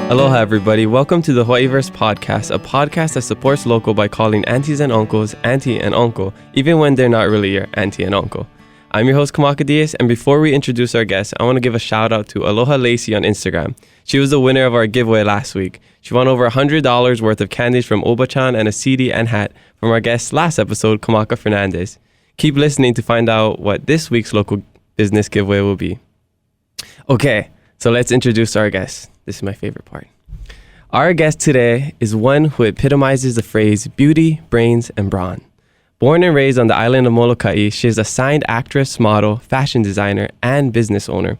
Aloha, everybody. Welcome to the Hawaiiverse podcast, a podcast that supports local by calling aunties and uncles auntie and uncle, even when they're not really your auntie and uncle. I'm your host, Kamaka Diaz, and before we introduce our guests, I want to give a shout out to Aloha Lacey on Instagram. She was the winner of our giveaway last week. She won over $100 worth of candies from Obachan and a CD and hat from our guest last episode, Kamaka Fernandez. Keep listening to find out what this week's local business giveaway will be. Okay, so let's introduce our guests. This is my favorite part. Our guest today is one who epitomizes the phrase beauty, brains, and brawn. Born and raised on the island of Molokai, she is a signed actress, model, fashion designer, and business owner.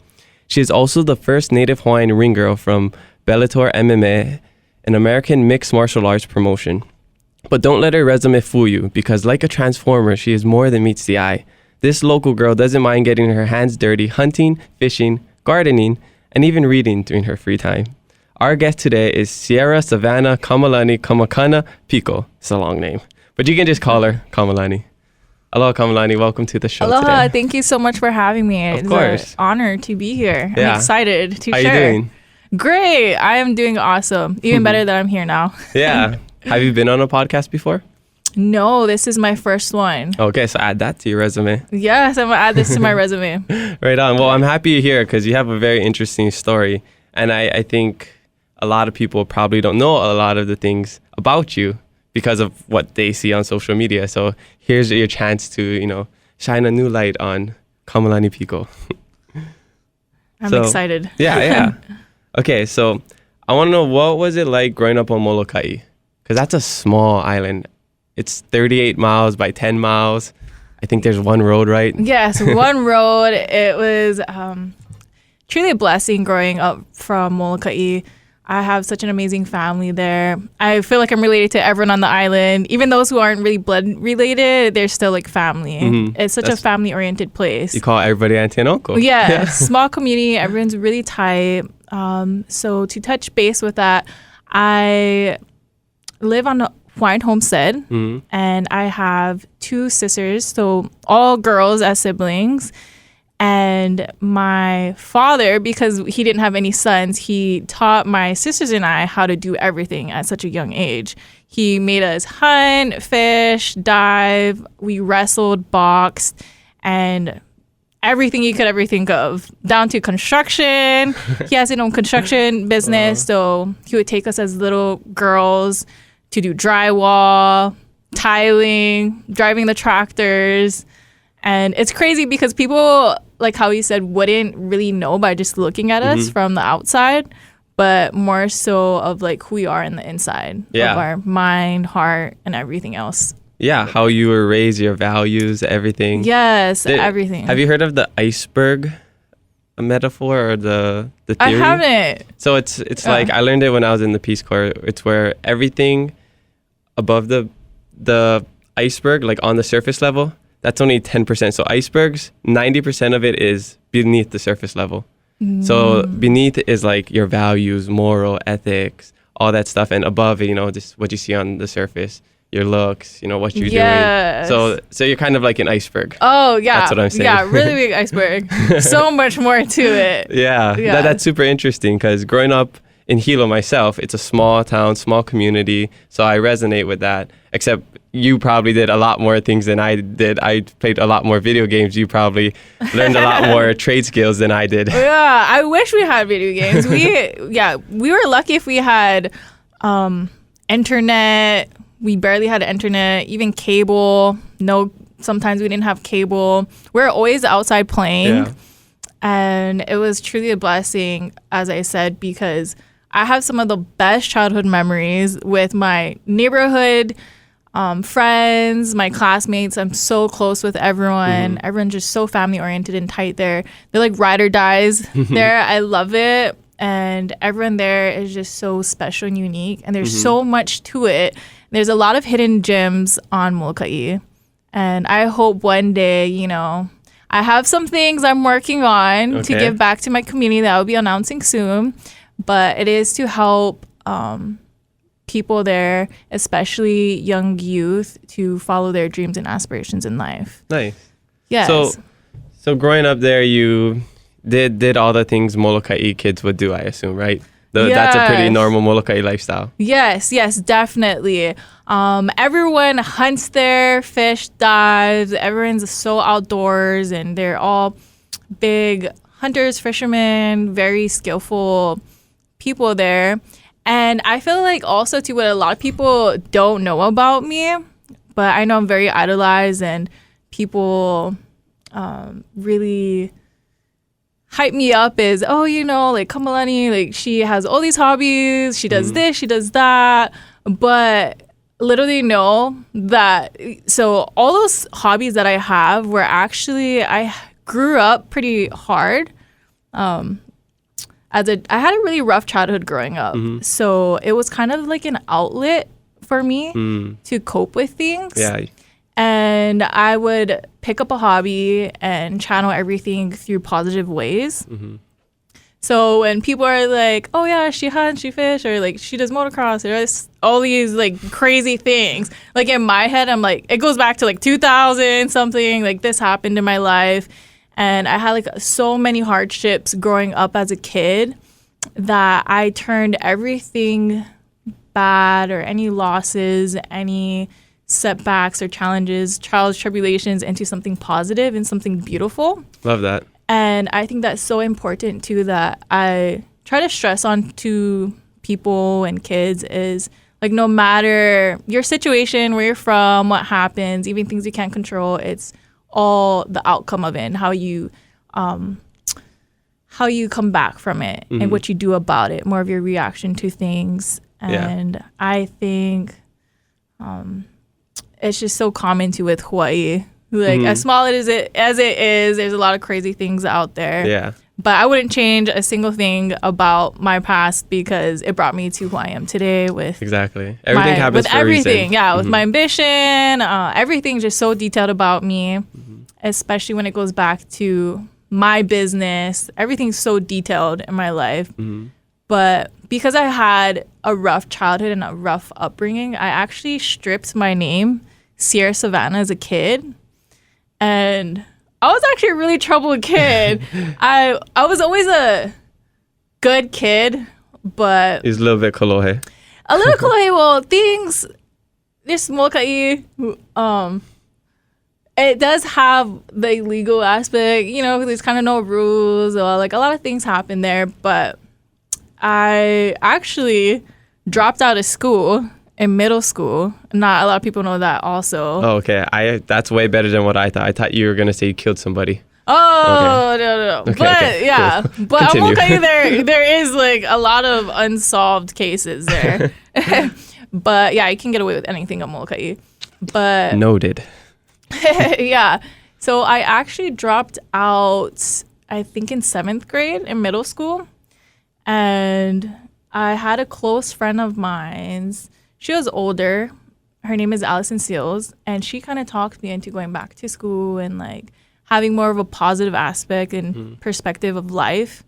She is also the first native Hawaiian ring girl from Bellator MMA, an American mixed martial arts promotion. But don't let her resume fool you, because like a transformer, she is more than meets the eye. This local girl doesn't mind getting her hands dirty hunting, fishing, gardening, and even reading during her free time. Our guest today is Sierra Savannah Kamalani Kamakana Pico. It's a long name, but you can just call her Kamalani. Aloha, Kamalani. Welcome to the show Aloha. today. Thank you so much for having me. Of course. It's an honor to be here. Yeah. I'm excited to How share. you doing? Great. I am doing awesome. Even better that I'm here now. Yeah. Have you been on a podcast before? No, this is my first one. Okay, so add that to your resume. Yes, I'm going to add this to my resume. Right on. Well, I'm happy you're here because you have a very interesting story. And I think a lot of people probably don't know a lot of the things about you because of what they see on social media. So here's your chance to, shine a new light on Kamalani Pico. I'm excited. Yeah. Okay, so I want to know, what was it like growing up on Molokai? Because that's a small island. It's 38 miles by 10 miles. I think there's one road, right? Yes, one road. It was truly a blessing growing up from Molokai. I have such an amazing family there. I feel like I'm related to everyone on the island. Even those who aren't really blood related, they're still like family. Mm-hmm. It's such a family-oriented place. You call everybody auntie and uncle. Yeah, small community. Everyone's really tight. So to touch base with that, I live on a Hawaiian homestead, and I have two sisters, so all girls as siblings. And my father, because he didn't have any sons, he taught my sisters and I how to do everything at such a young age. He made us hunt, fish, dive. We wrestled, boxed, and everything you could ever think of, down to construction. He has his own construction business, so he would take us as little girls to do drywall, tiling, driving the tractors. And it's crazy because people, like how he said, wouldn't really know by just looking at us from the outside, but more so of like who we are in the inside of our mind, heart, and everything else. Yeah, how you were raised, your values, everything. Yes, everything. Have you heard of the iceberg metaphor or the theory? I haven't. So it's like, I learned it when I was in the Peace Corps. It's where everything above the iceberg, like on the surface level, that's only 10%. So icebergs, 90% of it is beneath the surface level. So beneath is like your values, moral, ethics, all that stuff. And above it, just what you see on the surface, your looks, what you're doing. So you're kind of like an iceberg. Oh, yeah. That's what I'm saying. Yeah, really big iceberg. So much more to it. Yeah. That's super interesting because growing up in Hilo myself, it's a small town, small community. So I resonate with that, except you probably did a lot more things than I did. I played a lot more video games. You probably learned a lot more trade skills than I did. Yeah, I wish we had video games. We were lucky if we had internet. We barely had internet, even cable. No, sometimes we didn't have cable. We're always outside playing. Yeah. And it was truly a blessing, as I said, because I have some of the best childhood memories with my neighborhood friends, my classmates. I'm so close with everyone. Everyone's just so family oriented and tight there. They're like ride or dies there. I love it. And everyone there is just so special and unique. And there's so much to it. There's a lot of hidden gems on Molokai. And I hope one day, I have some things I'm working on to give back to my community that I'll be announcing soon. But it is to help people there, especially young youth, to follow their dreams and aspirations in life. Nice. Yes. So growing up there, you did all the things Molokai kids would do, I assume, right? That's a pretty normal Molokai lifestyle. Yes, definitely. Everyone hunts there, fish, dives. Everyone's so outdoors, and they're all big hunters, fishermen, very skillful people there. And I feel like also too, what a lot of people don't know about me, but I know I'm very idolized, and people really hype me up is, oh, like Kamalani, like she has all these hobbies, she does this, she does that, but little they know that, so all those hobbies that I have were actually, I grew up pretty hard. I had a really rough childhood growing up, so it was kind of like an outlet for me to cope with things. Yeah. And I would pick up a hobby and channel everything through positive ways. So when people are like, oh yeah, she hunts, she fish, or like she does motocross, or all these like crazy things, like in my head, I'm like, it goes back to like 2000 something, like this happened in my life. And I had like so many hardships growing up as a kid that I turned everything bad, or any losses, any setbacks or challenges, trials, tribulations, into something positive and something beautiful. Love that. And I think that's so important too, that I try to stress on to people and kids is like, no matter your situation, where you're from, what happens, even things you can't control, it's all the outcome of it and how you come back from it and what you do about it, more of your reaction to things. And I think it's just so common to with Hawaii. Like as small as it is, there's a lot of crazy things out there. Yeah. But I wouldn't change a single thing about my past, because it brought me to who I am today with everything happens for a reason. Yeah, with my ambition, everything's just so detailed about me, especially when it goes back to my business. Everything's so detailed in my life. But because I had a rough childhood and a rough upbringing, I actually stripped my name, Sierra Savannah, as a kid. And I was actually a really troubled kid. I was always a good kid, but... He's a little bit kolohe. A little kolohe, well, things... This Molokai, it does have the legal aspect, there's kind of no rules, or like a lot of things happen there, but... I actually dropped out of school in middle school. Not a lot of people know that also. Oh, okay. That's way better than what I thought. I thought you were going to say you killed somebody. Oh, okay. No. Okay, but okay, yeah, cool. But I'm okay. There is like a lot of unsolved cases there. But yeah, you can get away with anything at Molokai. But noted. Yeah. So I actually dropped out, I think in 7th grade in middle school. And I had a close friend of mine. She was older. Her name is Allison Seals. And she kind of talked me into going back to school and like having more of a positive aspect and perspective of life,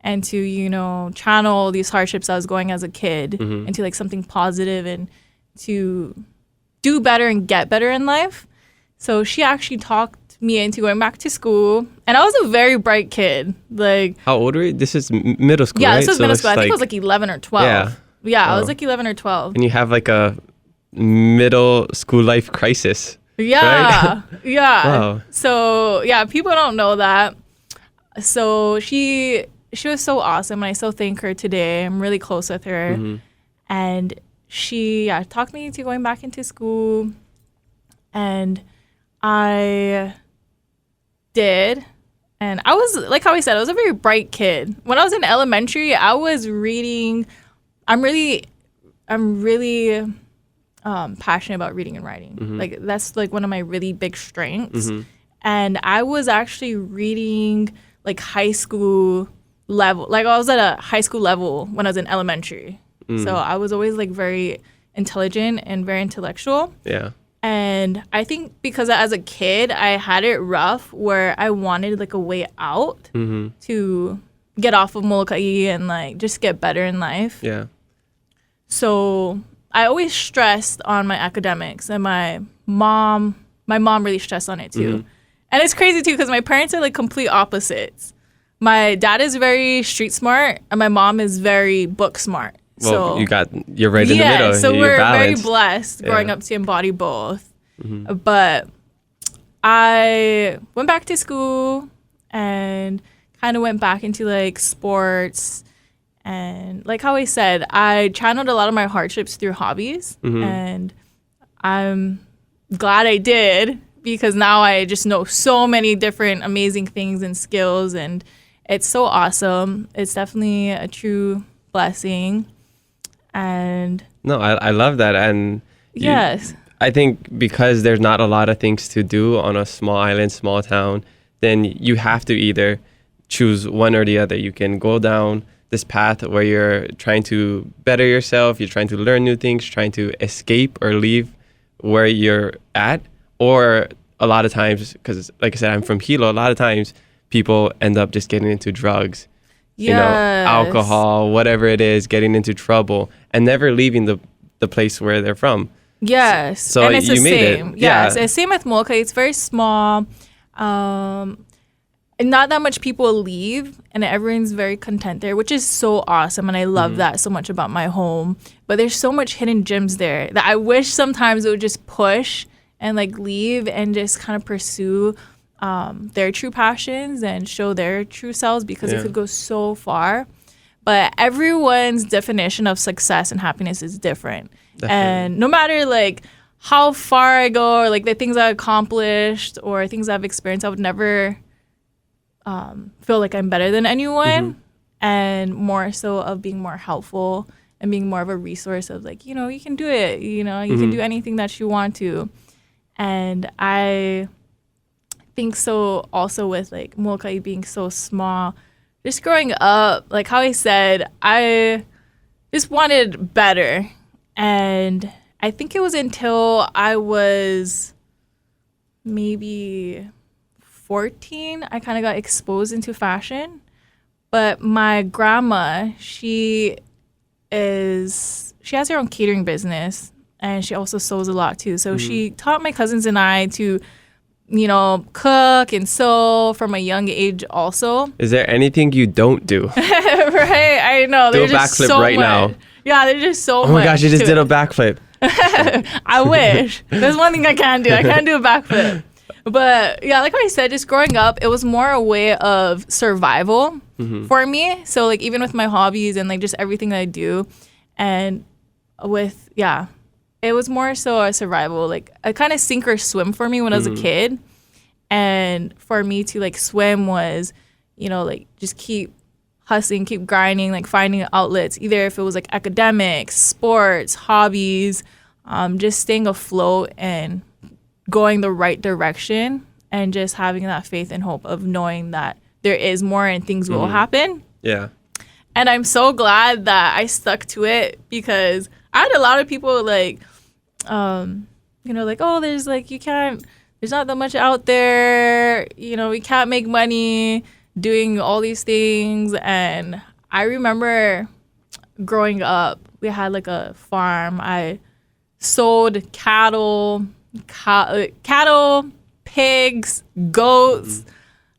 and to, channel these hardships I was going as a kid into like something positive and to do better and get better in life. So she actually talked me into going back to school, and I was a very bright kid. Like, how old were you? This is middle school, yeah, right? this was middle school. I think I was like 11 or 12. Yeah, I was like 11 or 12. And you have like a middle school life crisis. Yeah, right? Yeah. Wow. So yeah, people don't know that. So she was so awesome, and I still thank her today. I'm really close with her, and she talked me into going back into school, and I did. And I was, like how I said, I was a very bright kid. When I was in elementary, I was reading. I'm really passionate about reading and writing. Like that's like one of my really big strengths. And I was actually reading like high school level. Like I was at a high school level when I was in elementary. So I was always like very intelligent and very intellectual. Yeah. And I think because as a kid, I had it rough where I wanted like a way out to get off of Molokai and like just get better in life. Yeah. So I always stressed on my academics, and my mom really stressed on it too. And it's crazy too because my parents are like complete opposites. my dad is very street smart and my mom is very book smart. Well, So you're right in the middle. so You're we're very balanced. blessed growing Yeah. up to embody both. Mm-hmm. But I went back to school and kind of went back into like sports. And like how I said, I channeled a lot of my hardships through hobbies. Mm-hmm. And I'm glad I did, because now I just know so many different amazing things and skills. And it's so awesome. It's definitely a true blessing. And No, I love that. And yes. I think because there's not a lot of things to do on a small island, small town, then you have to either choose one or the other. You can go down this path where you're trying to better yourself, you're trying to learn new things, trying to escape or leave where you're at. Or a lot of times, because like I said, I'm from Hilo, a lot of times people end up just getting into drugs, you know, alcohol, whatever it is, getting into trouble and never leaving the place where they're from. Yes. So and it's you the made same. it. Yes. Yeah. It's same with Molokai. It's very small. And not that much people leave, and everyone's very content there, which is so awesome. And I love that so much about my home. But there's so much hidden gems there that I wish sometimes it would just push and like leave and just kind of pursue their true passions and show their true selves, because it could go so far. But everyone's definition of success and happiness is different. Definitely. And no matter like how far I go or like the things I accomplished or things I've experienced, I would never feel like I'm better than anyone, and more so of being more helpful and being more of a resource of like, you know, you can do it, you know, you can do anything that you want to. And I think so also with like Molokai being so small, just growing up, like how I said, I just wanted better. And I think it was until I was maybe 14, I kind of got exposed into fashion. But my grandma, she has her own catering business, and she also sews a lot too. So she taught my cousins and I to, you know, cook and sew from a young age also. Is there anything you don't do? Right? I know. Do There's a just backflip so right much. now. Yeah, there's just so much. Oh my gosh, you just to did it. a backflip. I wish. There's one thing I can do. I can't do a backflip. But yeah, like I said, just growing up, it was more a way of survival for me. So like even with my hobbies and like just everything that I do, and with, yeah, it was more so a survival, like a kind of sink or swim for me when I was a kid. And for me to like swim was, you know, like just keep hustling, keep grinding, like finding outlets, either if it was like academics, sports, hobbies, just staying afloat and going the right direction, and just having that faith and hope of knowing that there is more and things will happen. Yeah. And I'm so glad that I stuck to it, because I had a lot of people like, you know, like, oh, there's not that much out there, you know, we can't make money doing all these things. And I remember growing up, we had like a farm. I sold cattle, pigs, goats.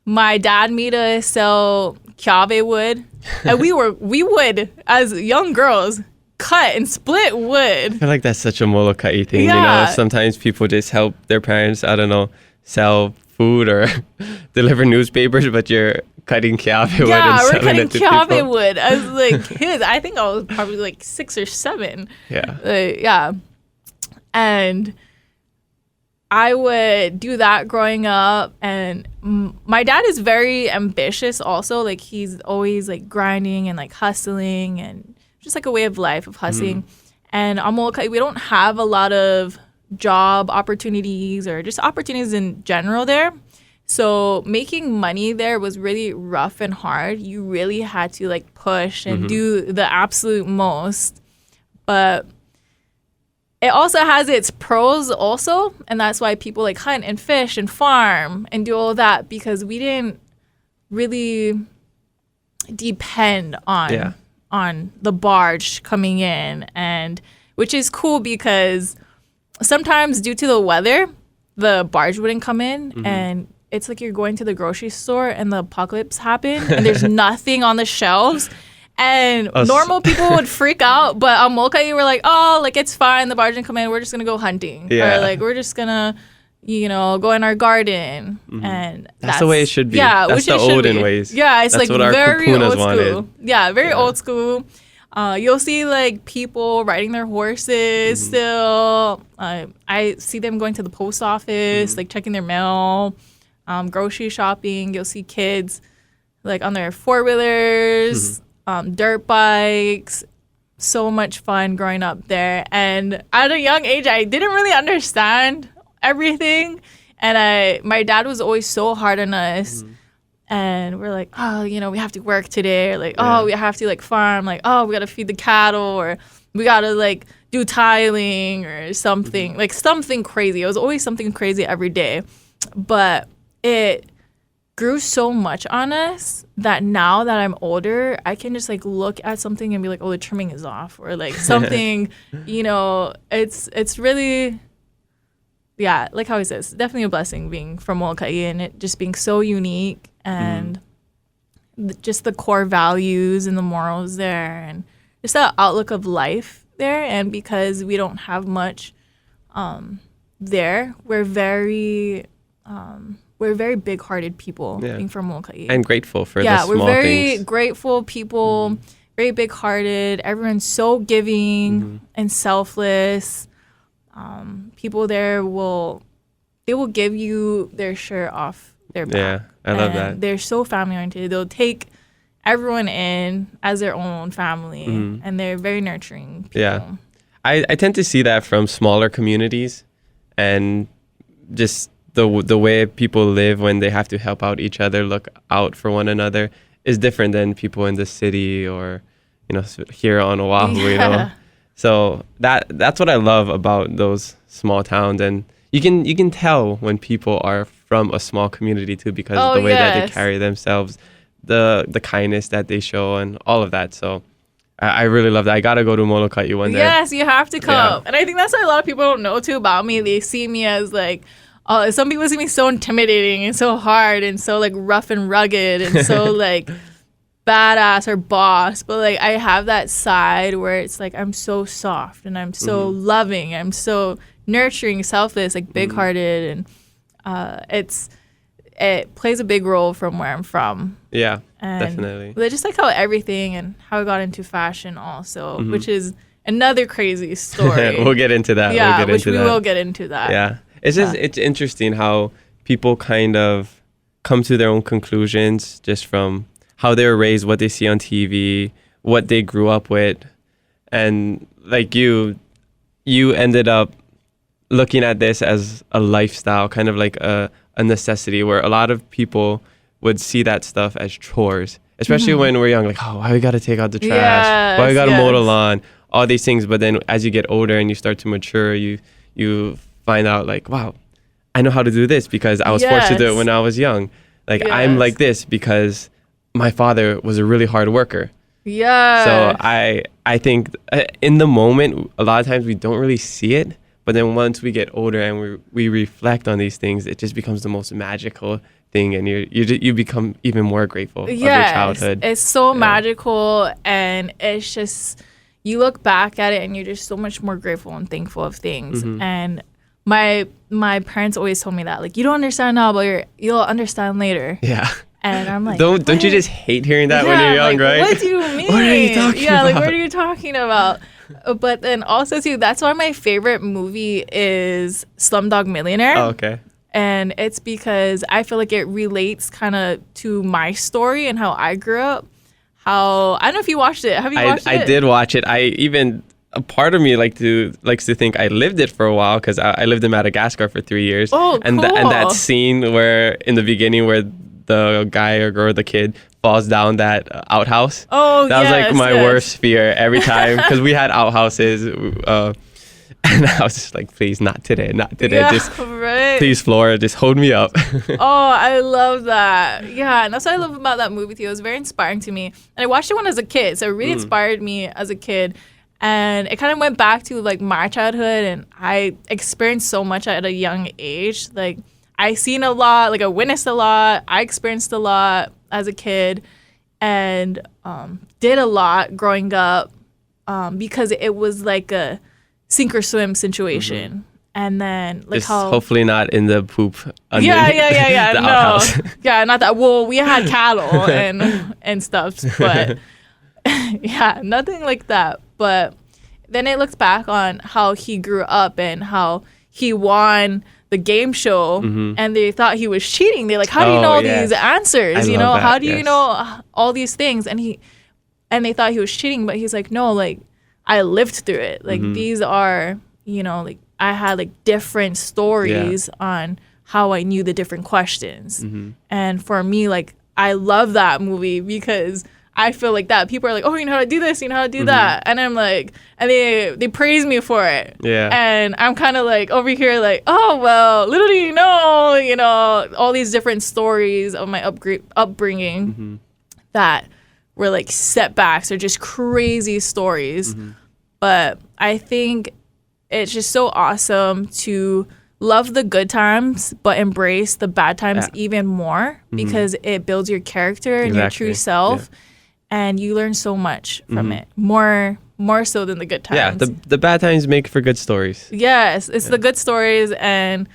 My dad made us sell kiawe wood, and we would, as young girls, cut and split wood. I feel like that's such a Molokai thing, Yeah. you know? Sometimes people just help their parents, I don't know, sell food or deliver newspapers, but you're cutting kiawe wood and Yeah, we're selling cutting it to kiawe people. wood as like kids. I think I was probably like 6 or 7. Yeah. Yeah. And I would do that growing up. And my dad is very ambitious also. Like he's always like grinding and like hustling, and just like a way of life of hustling. And on Molokai, we don't have a lot of job opportunities or just opportunities in general there. So making money there was really rough and hard. You really had to like push and do the absolute most. But it also has its pros also, and that's why people like hunt and fish and farm and do all that, because we didn't really depend on the barge coming in, and which is cool because sometimes due to the weather, the barge wouldn't come in, and it's like you're going to the grocery store and the apocalypse happened and there's nothing on the shelves. And normal people would freak out, but on Molokai, we're like, oh, like, it's fine. The barge didn't come in. We're just going to go hunting. Yeah. Or, like, we're just going to, go in our garden. And that's the way it should be. Yeah, that's the olden ways. Yeah, it's that's like what very our old school. wanted. Yeah, very old school. You'll see, like, people riding their horses still. I see them going to the post office, like, checking their mail, grocery shopping. You'll see kids, like, on their four-wheelers, dirt bikes. So much fun growing up there. And at a young age, I didn't really understand everything. And my dad was always so hard on us. And we're like, oh, we have to work today. Or like, oh, we have to like farm. Like, oh, we got to feed the cattle, or we got to like do tiling or something, like something crazy. It was always something crazy every day. But it grew so much on us that now that I'm older, I can just like look at something and be like, oh, the trimming is off, or like something, it's really, yeah, like how he says, definitely a blessing being from Molokai and it just being so unique and just the core values and the morals there and just that outlook of life there. And because we don't have much there, we're very big-hearted people being from Molokai. And grateful for the small things. Yeah, we're very grateful people, very big-hearted. Everyone's so giving and selfless. People there will give you their shirt off their back. Yeah, I love that. They're so family-oriented. They'll take everyone in as their own family, and they're very nurturing people. Yeah. I tend to see that from smaller communities and just the way people live when they have to help out each other, look out for one another, is different than people in the city or, here on Oahu, So that's what I love about those small towns. And you can tell when people are from a small community too, because of the way that they carry themselves, the kindness that they show and all of that. So I really love that. I got to go to Molokai one day. Yes, you have to come. Yeah. And I think that's what a lot of people don't know too about me. They see me as like, some people see me so intimidating and so hard and so like rough and rugged and so like badass or boss. But like I have that side where it's like I'm so soft and I'm so loving. I'm so nurturing, selfless, like big-hearted. And it plays a big role from where I'm from. Yeah, and definitely. Just like how everything and how I got into fashion also, which is another crazy story. We'll get into that. Yeah, we will get into that. Yeah. It's just it's interesting how people kind of come to their own conclusions just from how they were raised, what they see on TV, what they grew up with. And like you ended up looking at this as a lifestyle, kind of like a necessity, where a lot of people would see that stuff as chores, especially when we're young, like, oh, why we got to take out the trash? Why we got to mow the lawn? All these things. But then as you get older and you start to mature, you find out like, wow, I know how to do this because I was forced to do it when I was young. Like I'm like this because my father was a really hard worker. Yeah. So I think in the moment, a lot of times we don't really see it. But then once we get older and we reflect on these things, it just becomes the most magical thing, and you become even more grateful of your childhood. It's so magical, and it's just you look back at it and you're just so much more grateful and thankful of things. And my parents always told me that, like, you don't understand now, but you'll understand later. Yeah. And I'm like, don't you just hate hearing that when you're young, right? What do you mean? What are you talking about? Like, what are you talking about? But then also too, that's why my favorite movie is Slumdog Millionaire. Oh, okay. And it's because I feel like it relates kind of to my story and how I grew up. I don't know if you watched it. Have you watched it? I did watch it. A part of me likes to think I lived it for a while because I lived in Madagascar for 3 years. Oh, and cool. And that scene where in the beginning where the guy or girl, the kid, falls down that outhouse. Oh, that was like my worst fear every time because we had outhouses. And I was just like, please, not today. Yeah, just please, Flora, just hold me up. Oh, I love that. Yeah, and that's what I love about that movie too. It was very inspiring to me. And I watched it when I was a kid, so it really inspired me as a kid. And it kind of went back to like my childhood, and I experienced so much at a young age. Like I seen a lot, like I witnessed a lot, I experienced a lot as a kid, and did a lot growing up because it was like a sink or swim situation. And then like just hopefully not in the poop under the no outhouse. yeah, not that. Well, we had cattle and stuff, but yeah, nothing like that. But then it looks back on how he grew up and how he won the game show, and they thought he was cheating. They're like, how do you know these answers? You know, how do you know all these things? And they thought he was cheating, but he's like, no, like I lived through it. Like these are, you know, like I had like different stories on how I knew the different questions. And for me, like I love that movie because I feel like that people are like, oh, you know how to do this, you know how to do that, and I'm like, and they praise me for it. And I'm kind of like over here like, oh well, little do you know, all these different stories of my upbringing that were like setbacks or just crazy stories. But I think it's just so awesome to love the good times but embrace the bad times even more because it builds your character and your true self. And you learn so much from it, more so than the good times. Yeah, the bad times make for good stories. Yes, it's the good stories, and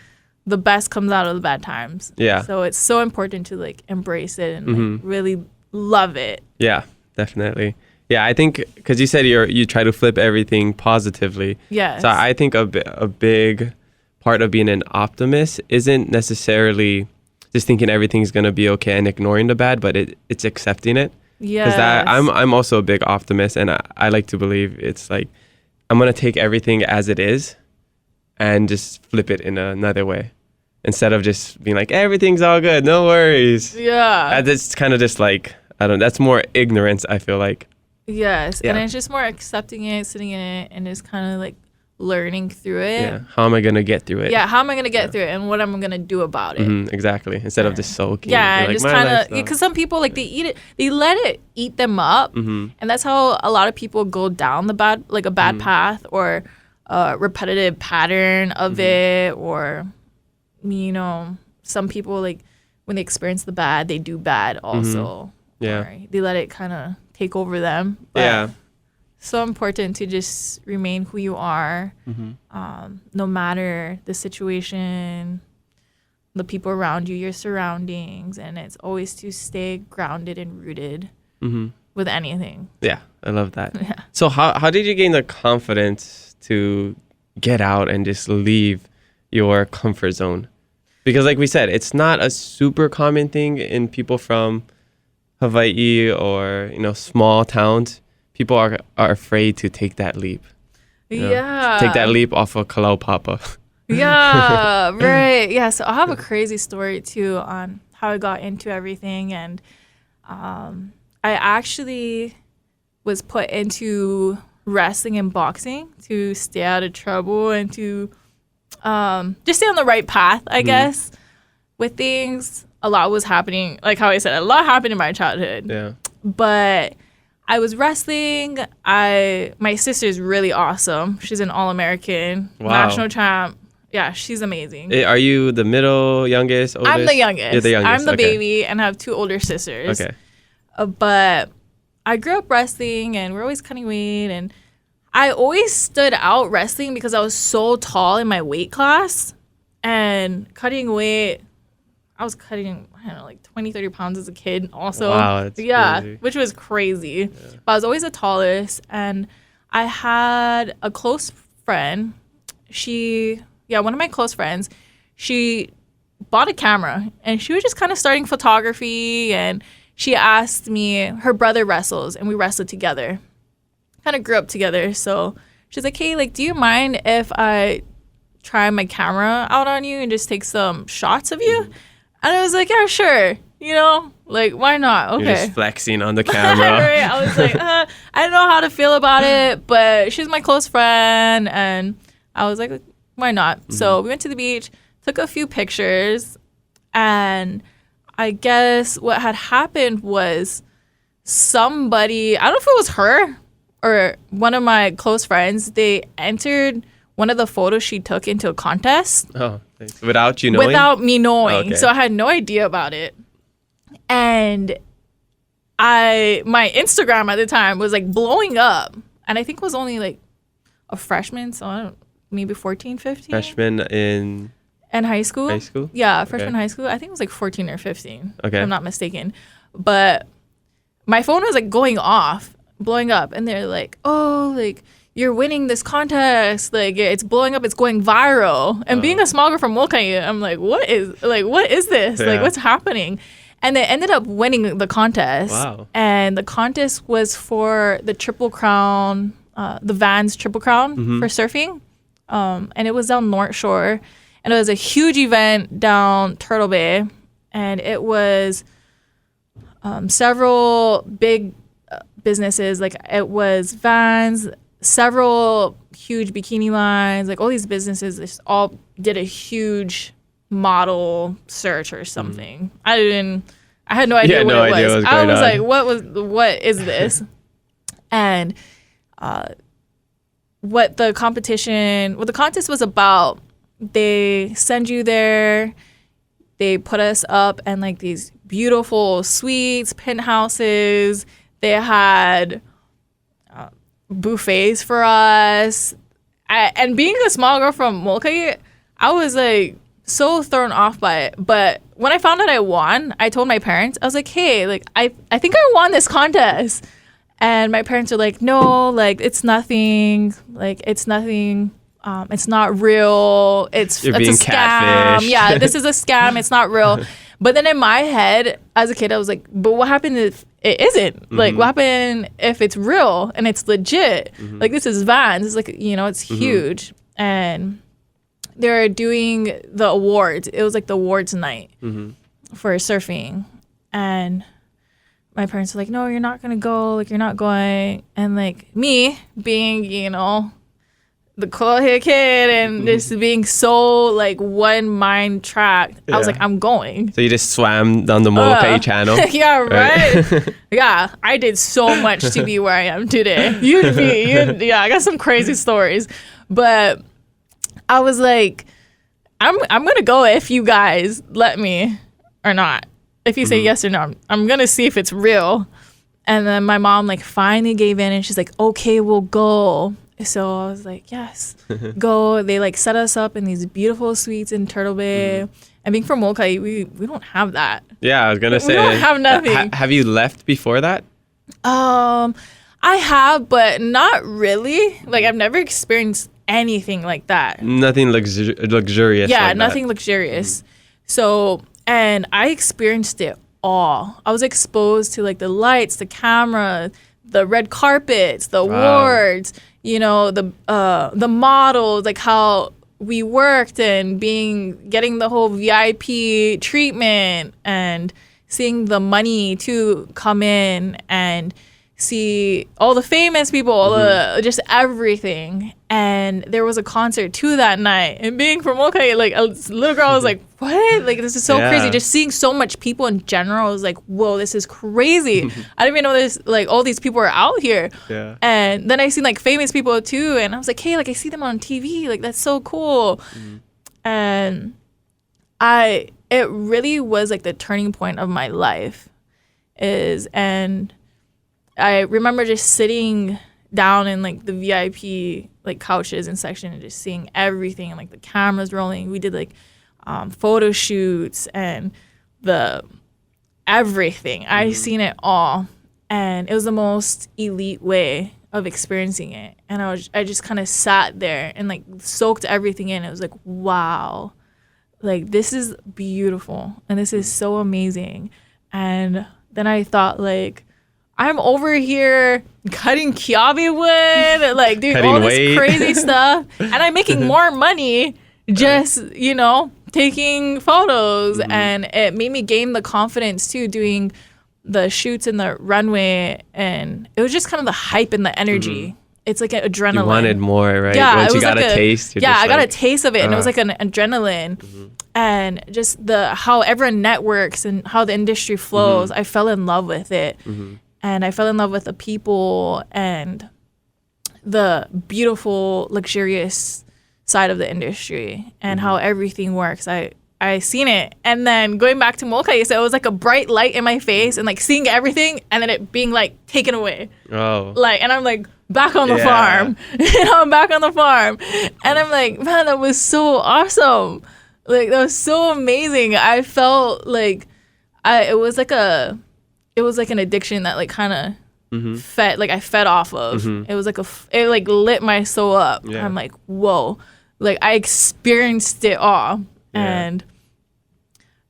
the best comes out of the bad times. Yeah. So it's so important to like embrace it and like, really love it. Yeah, definitely. Yeah, I think because you said you try to flip everything positively. Yes. So I think a big part of being an optimist isn't necessarily just thinking everything's gonna be okay and ignoring the bad, but it's accepting it. Yes. Because I'm also a big optimist, and I like to believe it's like I'm gonna take everything as it is and just flip it in another way instead of just being like everything's all good, no worries. Yeah. That's kind of just like that's more ignorance, I feel like. Yes, and it's just more accepting it, sitting in it, and just kind of like learning through it. Yeah. How am I gonna get through it? Yeah. How am I gonna get through it, and what am I gonna do about it? Exactly. Instead of just sulking. Yeah, like, just kind of because some people like they eat it, they let it eat them up, and that's how a lot of people go down a bad path or a repetitive pattern of it, or you know, some people like when they experience the bad, they do bad also. Yeah. Or they let it kind of take over them. But so important to just remain who you are, no matter the situation, the people around you, your surroundings, and it's always to stay grounded and rooted with anything. Yeah, I love that. Yeah. So how did you gain the confidence to get out and just leave your comfort zone? Because like we said, it's not a super common thing in people from Hawaii or, you know, small towns. People are afraid to take that leap. Yeah. Take that leap off of Kalaupapa. Yeah, right. Yeah, so I have a crazy story too on how I got into everything. And I actually was put into wrestling and boxing to stay out of trouble and to just stay on the right path, I guess, with things. A lot was happening. Like how I said, a lot happened in my childhood. Yeah. But I was wrestling. My sister's really awesome. She's an All-American, national champ. Yeah, she's amazing. Are you the middle, youngest, oldest? I'm the youngest. You're the youngest. I'm the baby and have two older sisters. Okay. But I grew up wrestling, and we're always cutting weight. And I always stood out wrestling because I was so tall in my weight class. And cutting weight, I was cutting, I don't know, like 20, 30 pounds as a kid also. Wow, that's crazy. Which was crazy. Yeah. But I was always the tallest. And I had a close friend. One of my close friends, she bought a camera. And she was just kind of starting photography. And she asked me, her brother wrestles, and we wrestled together. Kind of grew up together. So she's like, hey, like, do you mind if I try my camera out on you and just take some shots of you? And I was like, yeah, sure. You know, like, why not? Okay. You're just flexing on the camera. Right? I was like, I don't know how to feel about it, but she's my close friend. And I was like, why not? So we went to the beach, took a few pictures. And I guess what had happened was somebody, I don't know if it was her or one of my close friends, they entered one of the photos she took into a contest. Oh, thanks. Without you knowing? Without me knowing. Okay. So I had no idea about it. And my Instagram at the time was like blowing up. And I think it was only like a freshman, so I don't, maybe 14, 15. Freshman in high school? High school? Yeah, freshman high school. I think it was like 14 or 15. Okay. If I'm not mistaken. But my phone was like going off, blowing up. And they're like, oh, like, you're winning this contest. Like, it's blowing up. It's going viral. And being a small girl from Molokai, I'm like, what is this? Yeah. Like, what's happening? And they ended up winning the contest. Wow. And the contest was for the Triple Crown, the Vans Triple Crown for surfing. And it was down North Shore. And it was a huge event down Turtle Bay. And it was several big businesses. Like, it was Vans, several huge bikini lines. Like, all these businesses just all did a huge model search or something. I had no idea what it was. I was like, what is this? And what the contest was about, they send you there, they put us up in like these beautiful suites, penthouses. They had buffets for us. And being a small girl from Molokai, I was like so thrown off by it. But when I found out I won, I told my parents, I was like, hey, like I think I won this contest. And my parents are like, no, like it's nothing. Like it's nothing. It's not real. It's a scam. Catfished. Yeah, this is a scam. It's not real. But then in my head, as a kid, I was like, but what happened if it isn't? Like, what happened if it's real and it's legit? Like, this is Vans. It's like, it's huge. And they're doing the awards. It was like the awards night for surfing. And my parents were like, no, you're not going to go. Like, you're not going. And, like, me being, the cool hair kid and just being so like one mind tracked. I was like, I'm going. So you just swam down the Molokai channel. Yeah, right. Yeah, I did so much to be where I am today. Yeah, I got some crazy stories, but I was like, I'm gonna go if you guys let me or not. If you say yes or no, I'm gonna see if it's real. And then my mom like finally gave in and she's like, okay, we'll go. So I was like, yes, go. They like set us up in these beautiful suites in Turtle Bay. And being from Molokai, we don't have that. Yeah, I was going to say. We don't have nothing. Have you left before that? I have, but not really. Like, I've never experienced anything like that. Nothing luxurious. Yeah, like nothing luxurious. So, and I experienced it all. I was exposed to like the lights, the camera, the red carpets, the awards, the models, like how we worked and getting the whole VIP treatment and seeing the money too come in and see all the famous people, all the just everything. And there was a concert too that night. And being from Molokai, like a little girl, I was like, what? Like, this is so crazy. Just seeing so much people in general, I was like, whoa, this is crazy. I didn't even know this, like, all these people are out here. Yeah. And then I seen like famous people too. And I was like, hey, like I see them on TV. Like, that's so cool. And it really was like the turning point of my life and I remember just sitting down in like the VIP like couches and section and just seeing everything and like the cameras rolling. We did like photo shoots and the everything. I seen it all, and it was the most elite way of experiencing it. And I just kind of sat there and like soaked everything in. It was like, wow, like this is beautiful and this is so amazing. And then I thought like, I'm over here cutting kiawe wood, like doing all this crazy stuff. And I'm making more money just, taking photos. And it made me gain the confidence too, doing the shoots in the runway. And it was just kind of the hype and the energy. It's like an adrenaline. You wanted more, right? Yeah, once you got a taste. I got a taste of it. And it was like an adrenaline. And just how everyone networks and how the industry flows. I fell in love with it. And I fell in love with the people and the beautiful, luxurious side of the industry and how everything works. I seen it, and then going back to Molokai, so it was like a bright light in my face, and like seeing everything, and then it being like taken away. Oh. Like, and I'm like back on the farm. I'm back on the farm, and I'm like, man, that was so awesome. Like, that was so amazing. I felt like it was like an addiction that like kind of fed off of. It was like it like lit my soul up. Yeah. I'm like, whoa, like I experienced it all. And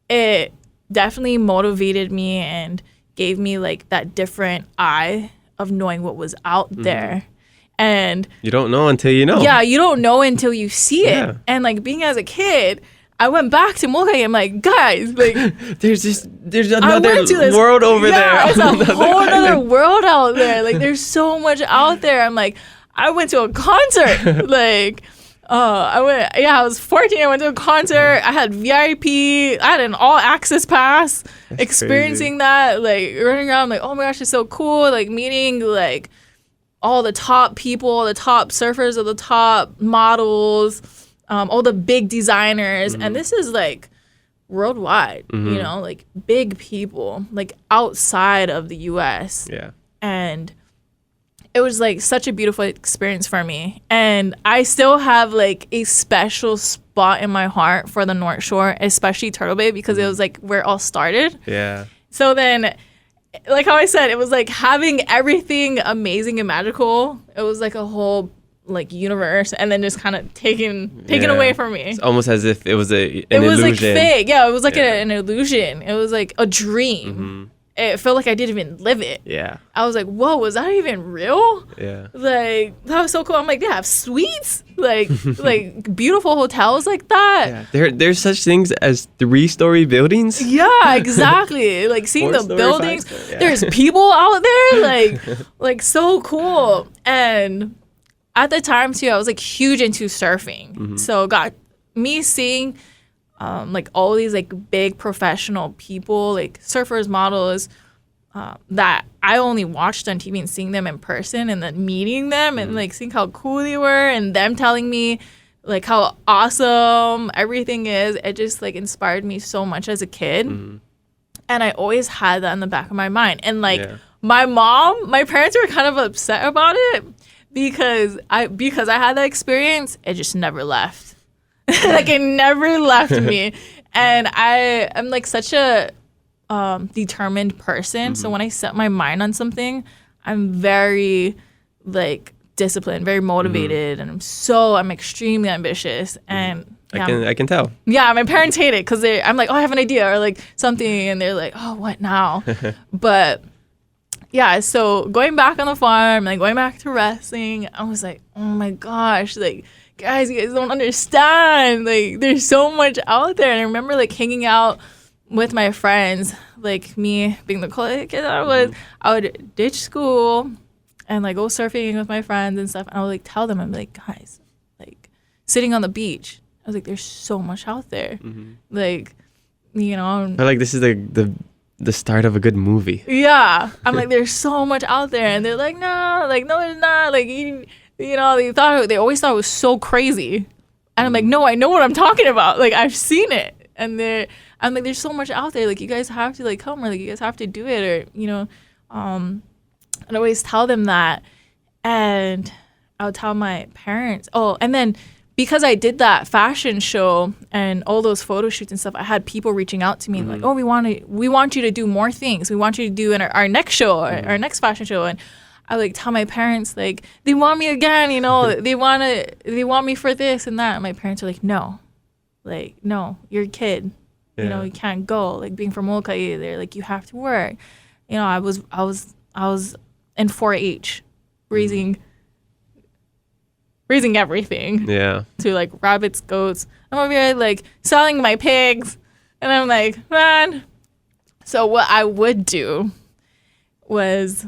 it definitely motivated me and gave me like that different eye of knowing what was out there. And you don't know until you know. Yeah, you don't know until you see it. And like being as a kid, I went back to Molokai. I'm like, guys, like there's another world over there. It's a whole other world out there. Like there's so much out there. I'm like, I went to a concert. Like I was 14. I went to a concert. I had VIP. I had an all access pass. That's experiencing crazy. That, like running around, like, oh my gosh, it's so cool. Like meeting like all the top people, the top surfers, or the top models, all the big designers, and this is like worldwide. You know, like big people, like outside of the U.S. Yeah, and it was like such a beautiful experience for me, and I still have like a special spot in my heart for the North Shore, especially Turtle Bay, because it was like where it all started. Yeah. So then, like how I said, it was like having everything amazing and magical. It was like a whole like universe, and then just kind of taken away from me. It's almost as if it was an illusion. Like fake. Yeah, it was like an illusion. It was like a dream. It felt like I didn't even live it. Yeah. I was like, whoa, was that even real? Yeah. Like, that was so cool. I'm like, they have suites? Like, like beautiful hotels like that? Yeah. There's such things as 3-story buildings? Yeah, exactly. Like, seeing the buildings. Yeah. There's people out there. Like, so cool. And at the time, too, I was, like, huge into surfing. So, got me seeing like all these like big professional people, like surfers, models, that I only watched on TV, and seeing them in person and then meeting them and like seeing how cool they were, and them telling me like how awesome everything is. It just like inspired me so much as a kid. And I always had that in the back of my mind. And like my parents were kind of upset about it because I had that experience. It just never left. Like it never left me. And I'm like such a determined person. So when I set my mind on something, I'm very like disciplined, very motivated, and I'm extremely ambitious. And I can tell. Yeah, my parents hate it because I'm like, oh, I have an idea or like something, and they're like, oh, what now? But yeah, so going back on the farm, like going back to wrestling, I was like, oh my gosh, like guys, you guys don't understand. Like, there's so much out there. And I remember like hanging out with my friends, like me being the kid I would ditch school and like go surfing with my friends and stuff. And I would like tell them, I'm like, guys, like sitting on the beach, I was like, there's so much out there. Like, you know, I like this is the start of a good movie. Yeah, I'm like, there's so much out there, and they're like, no, there's not. Like, you know, they always thought it was so crazy, and I'm like, no, I know what I'm talking about. Like, I've seen it, and I'm like, there's so much out there. Like, you guys have to like come, or like you guys have to do it, or you know, and I always tell them that, and I would tell my parents. Oh, and then because I did that fashion show and all those photo shoots and stuff, I had people reaching out to me like, oh, we want you to do more things. We want you to do in our next show, our next fashion show, and I like tell my parents like they want me again, you know, they want me for this and that. And my parents are like, no, you're a kid, you know, you can't go. Like being from Molokai, they're like, you have to work. You know, I was in 4-H, raising everything. Yeah. To like rabbits, goats. I'm over here like selling my pigs, and I'm like, man. So what I would do was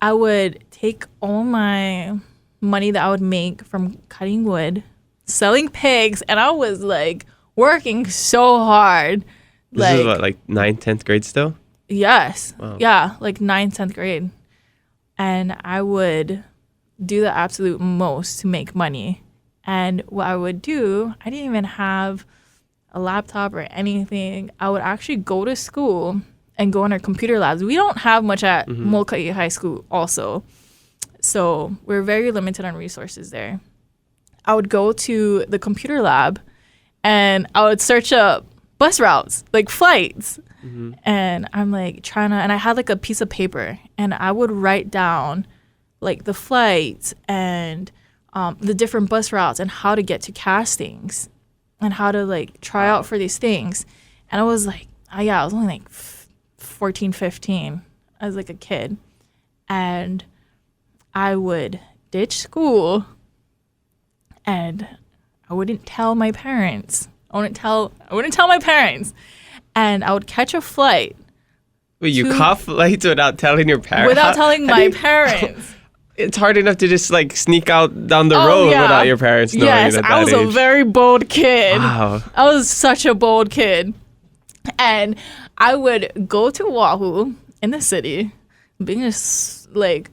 I would take all my money that I would make from cutting wood, selling pigs, and I was like working so hard. This is what, like 9th, 10th grade still? Yes. Wow. Yeah, like 9th, 10th grade. And I would do the absolute most to make money And what I would do, I didn't even have a laptop or anything. I would actually go to school and go in our computer labs. We don't have much at Molokai High School also. So we're very limited on resources there. I would go to the computer lab and I would search up bus routes, like flights. And I'm like and I had like a piece of paper and I would write down like the flights and the different bus routes and how to get to castings and how to like try out for these things. And I was like, I was only like 14, 15. I was like a kid. And I would ditch school and I wouldn't tell my parents. I wouldn't tell my parents. And I would catch a flight. Wait, you caught flights without telling your parents? Without telling my parents. It's hard enough to just like sneak out down the road without your parents knowing. Yes, at that I was age. a very bold kid. Wow. I was such a bold kid. And I would go to Oahu in the city, being a like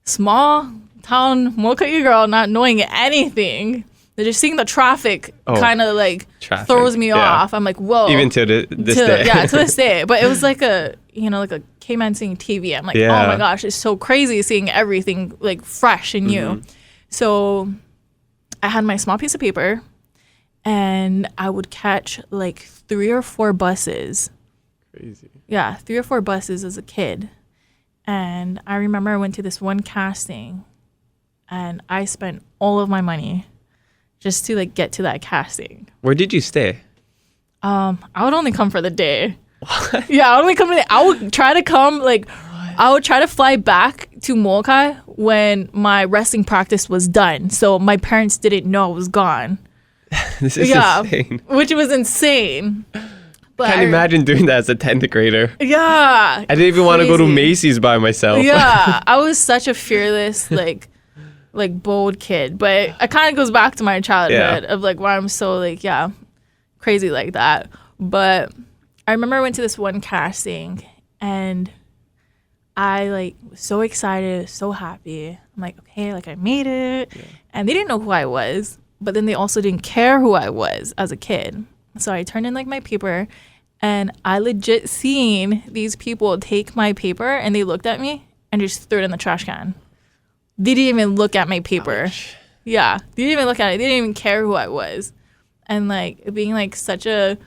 small town Molokai girl, not knowing anything. Just seeing the traffic kind of like throws me off. I'm like, whoa. Even to this day. Yeah, to this day. But it was like a caveman seeing TV. I'm like, oh my gosh, it's so crazy seeing everything like fresh and new. So I had my small piece of paper and I would catch like 3 or 4 buses. Crazy. Yeah, 3 or 4 buses as a kid. And I remember I went to this one casting and I spent all of my money just to like get to that casting. Where did you stay? I would only come for the day. What? Yeah, I would only come for the day. I would try to come I would try to fly back to Molokai when my wrestling practice was done. So my parents didn't know I was gone. This is insane. Which was insane. But Can't imagine doing that as a 10th grader. Yeah. I didn't even want to go to Macy's by myself. Yeah. I was such a fearless, like bold kid. But it kind of goes back to my childhood of like why I'm so like, crazy like that. But I remember I went to this one casting and I like was so excited, so happy. I'm like, okay, like I made it. Yeah. And they didn't know who I was, but then they also didn't care who I was as a kid. So I turned in like my paper and I legit seen these people take my paper and they looked at me and just threw it in the trash can. They didn't even look at my paper. Ouch. Yeah, they didn't even look at it. They didn't even care who I was. And like being like such a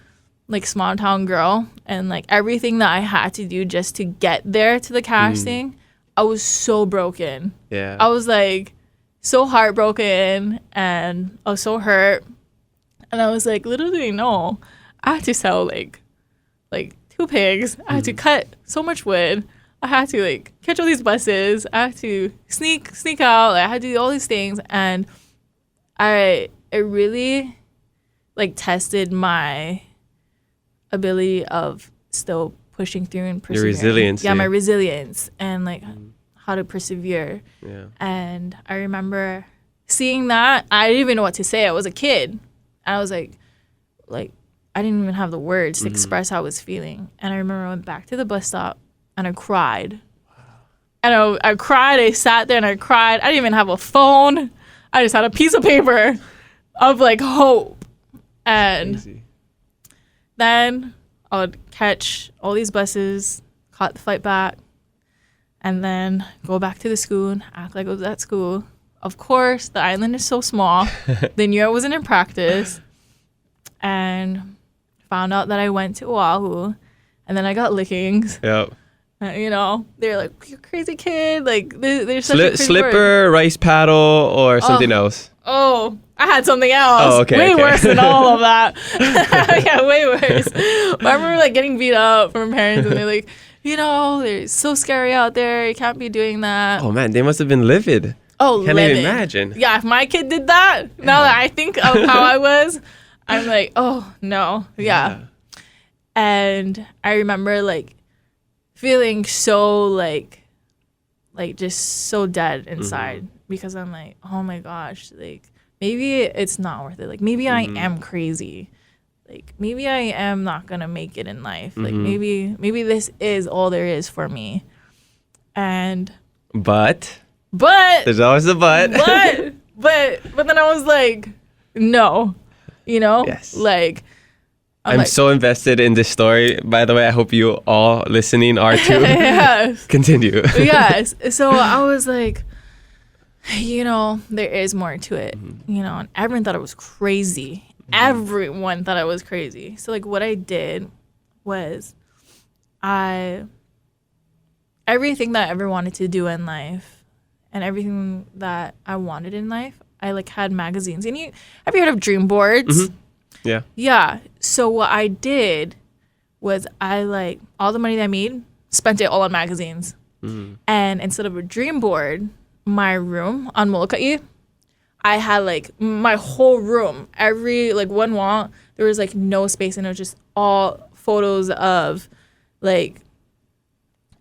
like small town girl and like everything that I had to do just to get there to the casting, I was so broken. Yeah. I was like so heartbroken and I was so hurt. And I was like, little do you know, I had to sell like 2 pigs. I had to cut so much wood. I had to like catch all these buses. I had to sneak out. Like, I had to do all these things, and it really like tested my ability of still pushing through and persevering. Your resilience. Yeah, my resilience and like how to persevere. Yeah. And I remember seeing that. I didn't even know what to say. I was a kid. I was like I didn't even have the words to express how I was feeling. And I remember I went back to the bus stop and I cried. Wow. And I cried. I sat there and I cried. I didn't even have a phone. I just had a piece of paper of like hope. And Crazy. Then I would catch all these buses, caught the flight back, and then go back to the school and act like I was at school. Of course, the island is so small. They knew I wasn't in practice. And found out that I went to Oahu. And then I got lickings. Yep. You know, they're like, you're a crazy kid. Like, they're such a crazy slipper, word. rice paddle, or something else? Oh, I had something else. Oh, okay. Way worse than all of that. Yeah, way worse. But I remember like getting beat up from parents and they're like, you know, they're so scary out there. You can't be doing that. Oh, man, they must have been livid. Oh, Can't livid. even imagine. Yeah, if my kid did that, now that I think of how I was, I'm like, oh, no. Yeah. And I remember like feeling so like just so dead inside because I'm like, oh my gosh, like maybe it's not worth it. Like maybe I am crazy. Like maybe I am not gonna make it in life. Like maybe this is all there is for me. And But there's always a but. But then I was like, no, Yes. like I'm like, so invested in this story. By the way, I hope you all listening are too. yes. Continue. Yes. So I was like, there is more to it, and everyone thought it was crazy. Everyone thought I was crazy. So like what I did was everything that I ever wanted to do in life and everything that I wanted in life, I like had magazines. And have you heard of dream boards? Yeah. Yeah. So what I did was I like all the money that I made, spent it all on magazines. And instead of a dream board, my room on Molokai, I had like my whole room, every like one wall, there was like no space, and it was just all photos of like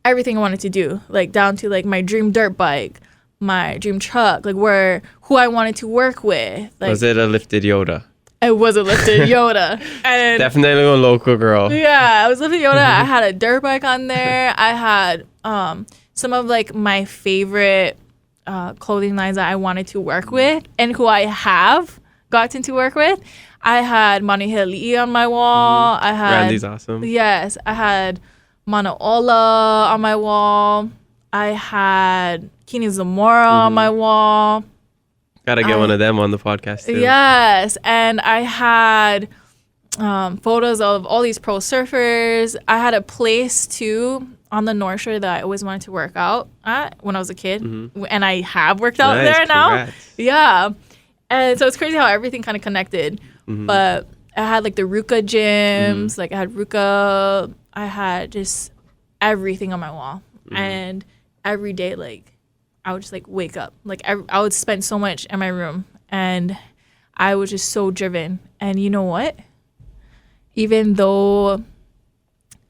everything I wanted to do, like down to like my dream dirt bike, my dream truck, like who I wanted to work with. Like, Was it a lifted Yoda? It was a lifted Yoda. And Definitely a local girl. yeah, I was lifted Yoda. I had a dirt bike on there. I had some of like my favorite clothing lines that I wanted to work with and who I have gotten to work with. I had Maniheli'i on my wall. I had Randy's awesome. Yes, I had Manaola on my wall. I had Kini Zamora on my wall. Gotta get one of them on the podcast too. Yes, and I had photos of all these pro surfers. I had a place too on the North Shore that I always wanted to work out at when I was a kid, and I have worked out there now. Congrats. Yeah, and so it's crazy how everything kind of connected. But I had like the Ruka gyms, like I had Ruka. I had just everything on my wall, and every day like I would just like wake up. Like I would spend so much in my room, and I was just so driven. And you know what? Even though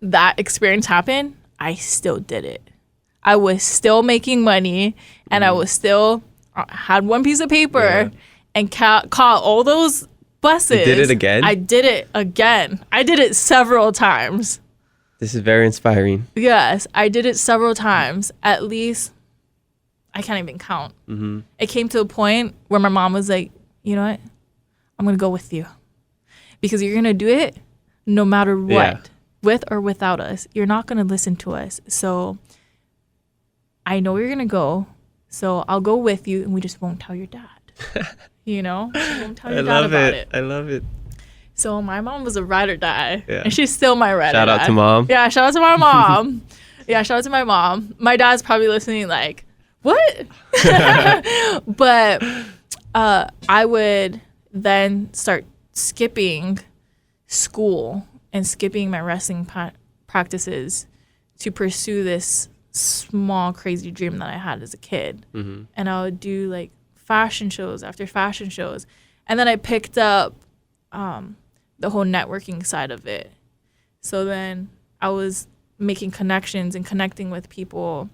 that experience happened, I still did it. I was still making money, and I was still had one piece of paper and caught all those buses. You did it again? I did it again. I did it several times. This is very inspiring. Yes, I did it several times. At least, I can't even count. It came to a point where my mom was like, you know what? I'm going to go with you. Because you're going to do it no matter what. Yeah. With or without us. You're not going to listen to us. So, I know you're going to go. So, I'll go with you, and we just won't tell your dad. We won't tell your dad about it. I love it. So, my mom was a ride or die. Yeah. And she's still my ride or die. Shout out to mom. Yeah, shout out to my mom. Shout out to my mom. My dad's probably listening like, what? But I would then start skipping school and skipping my wrestling practices to pursue this small, crazy dream that I had as a kid. And I would do like fashion shows after fashion shows. And then I picked up the whole networking side of it. So then I was making connections and connecting with people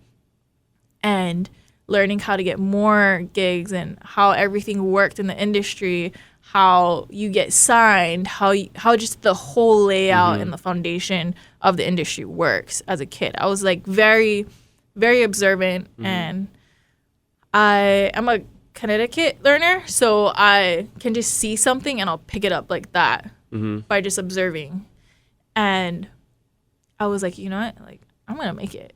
and learning how to get more gigs and how everything worked in the industry, how you get signed, how just the whole layout and the foundation of the industry works as a kid. I was like very, very observant, and I am a Connecticut learner, so I can just see something and I'll pick it up like that by just observing. And I was like, you know what? Like, I'm gonna make it.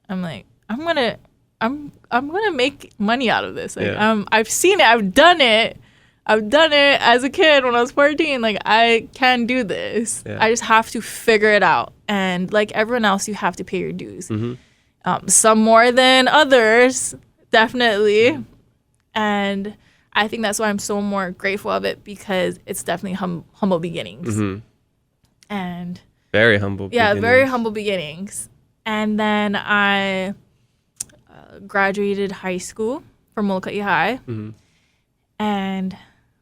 I'm like, I'm gonna make money out of this. Like, I've seen it. I've done it as a kid when I was 14. Like, I can do this. I just have to figure it out. And like everyone else, you have to pay your dues. Some more than others, definitely. And I think that's why I'm so more grateful of it, because it's definitely humble beginnings. And very humble beginnings. Very humble beginnings. And then I graduated high school from Molokai High. And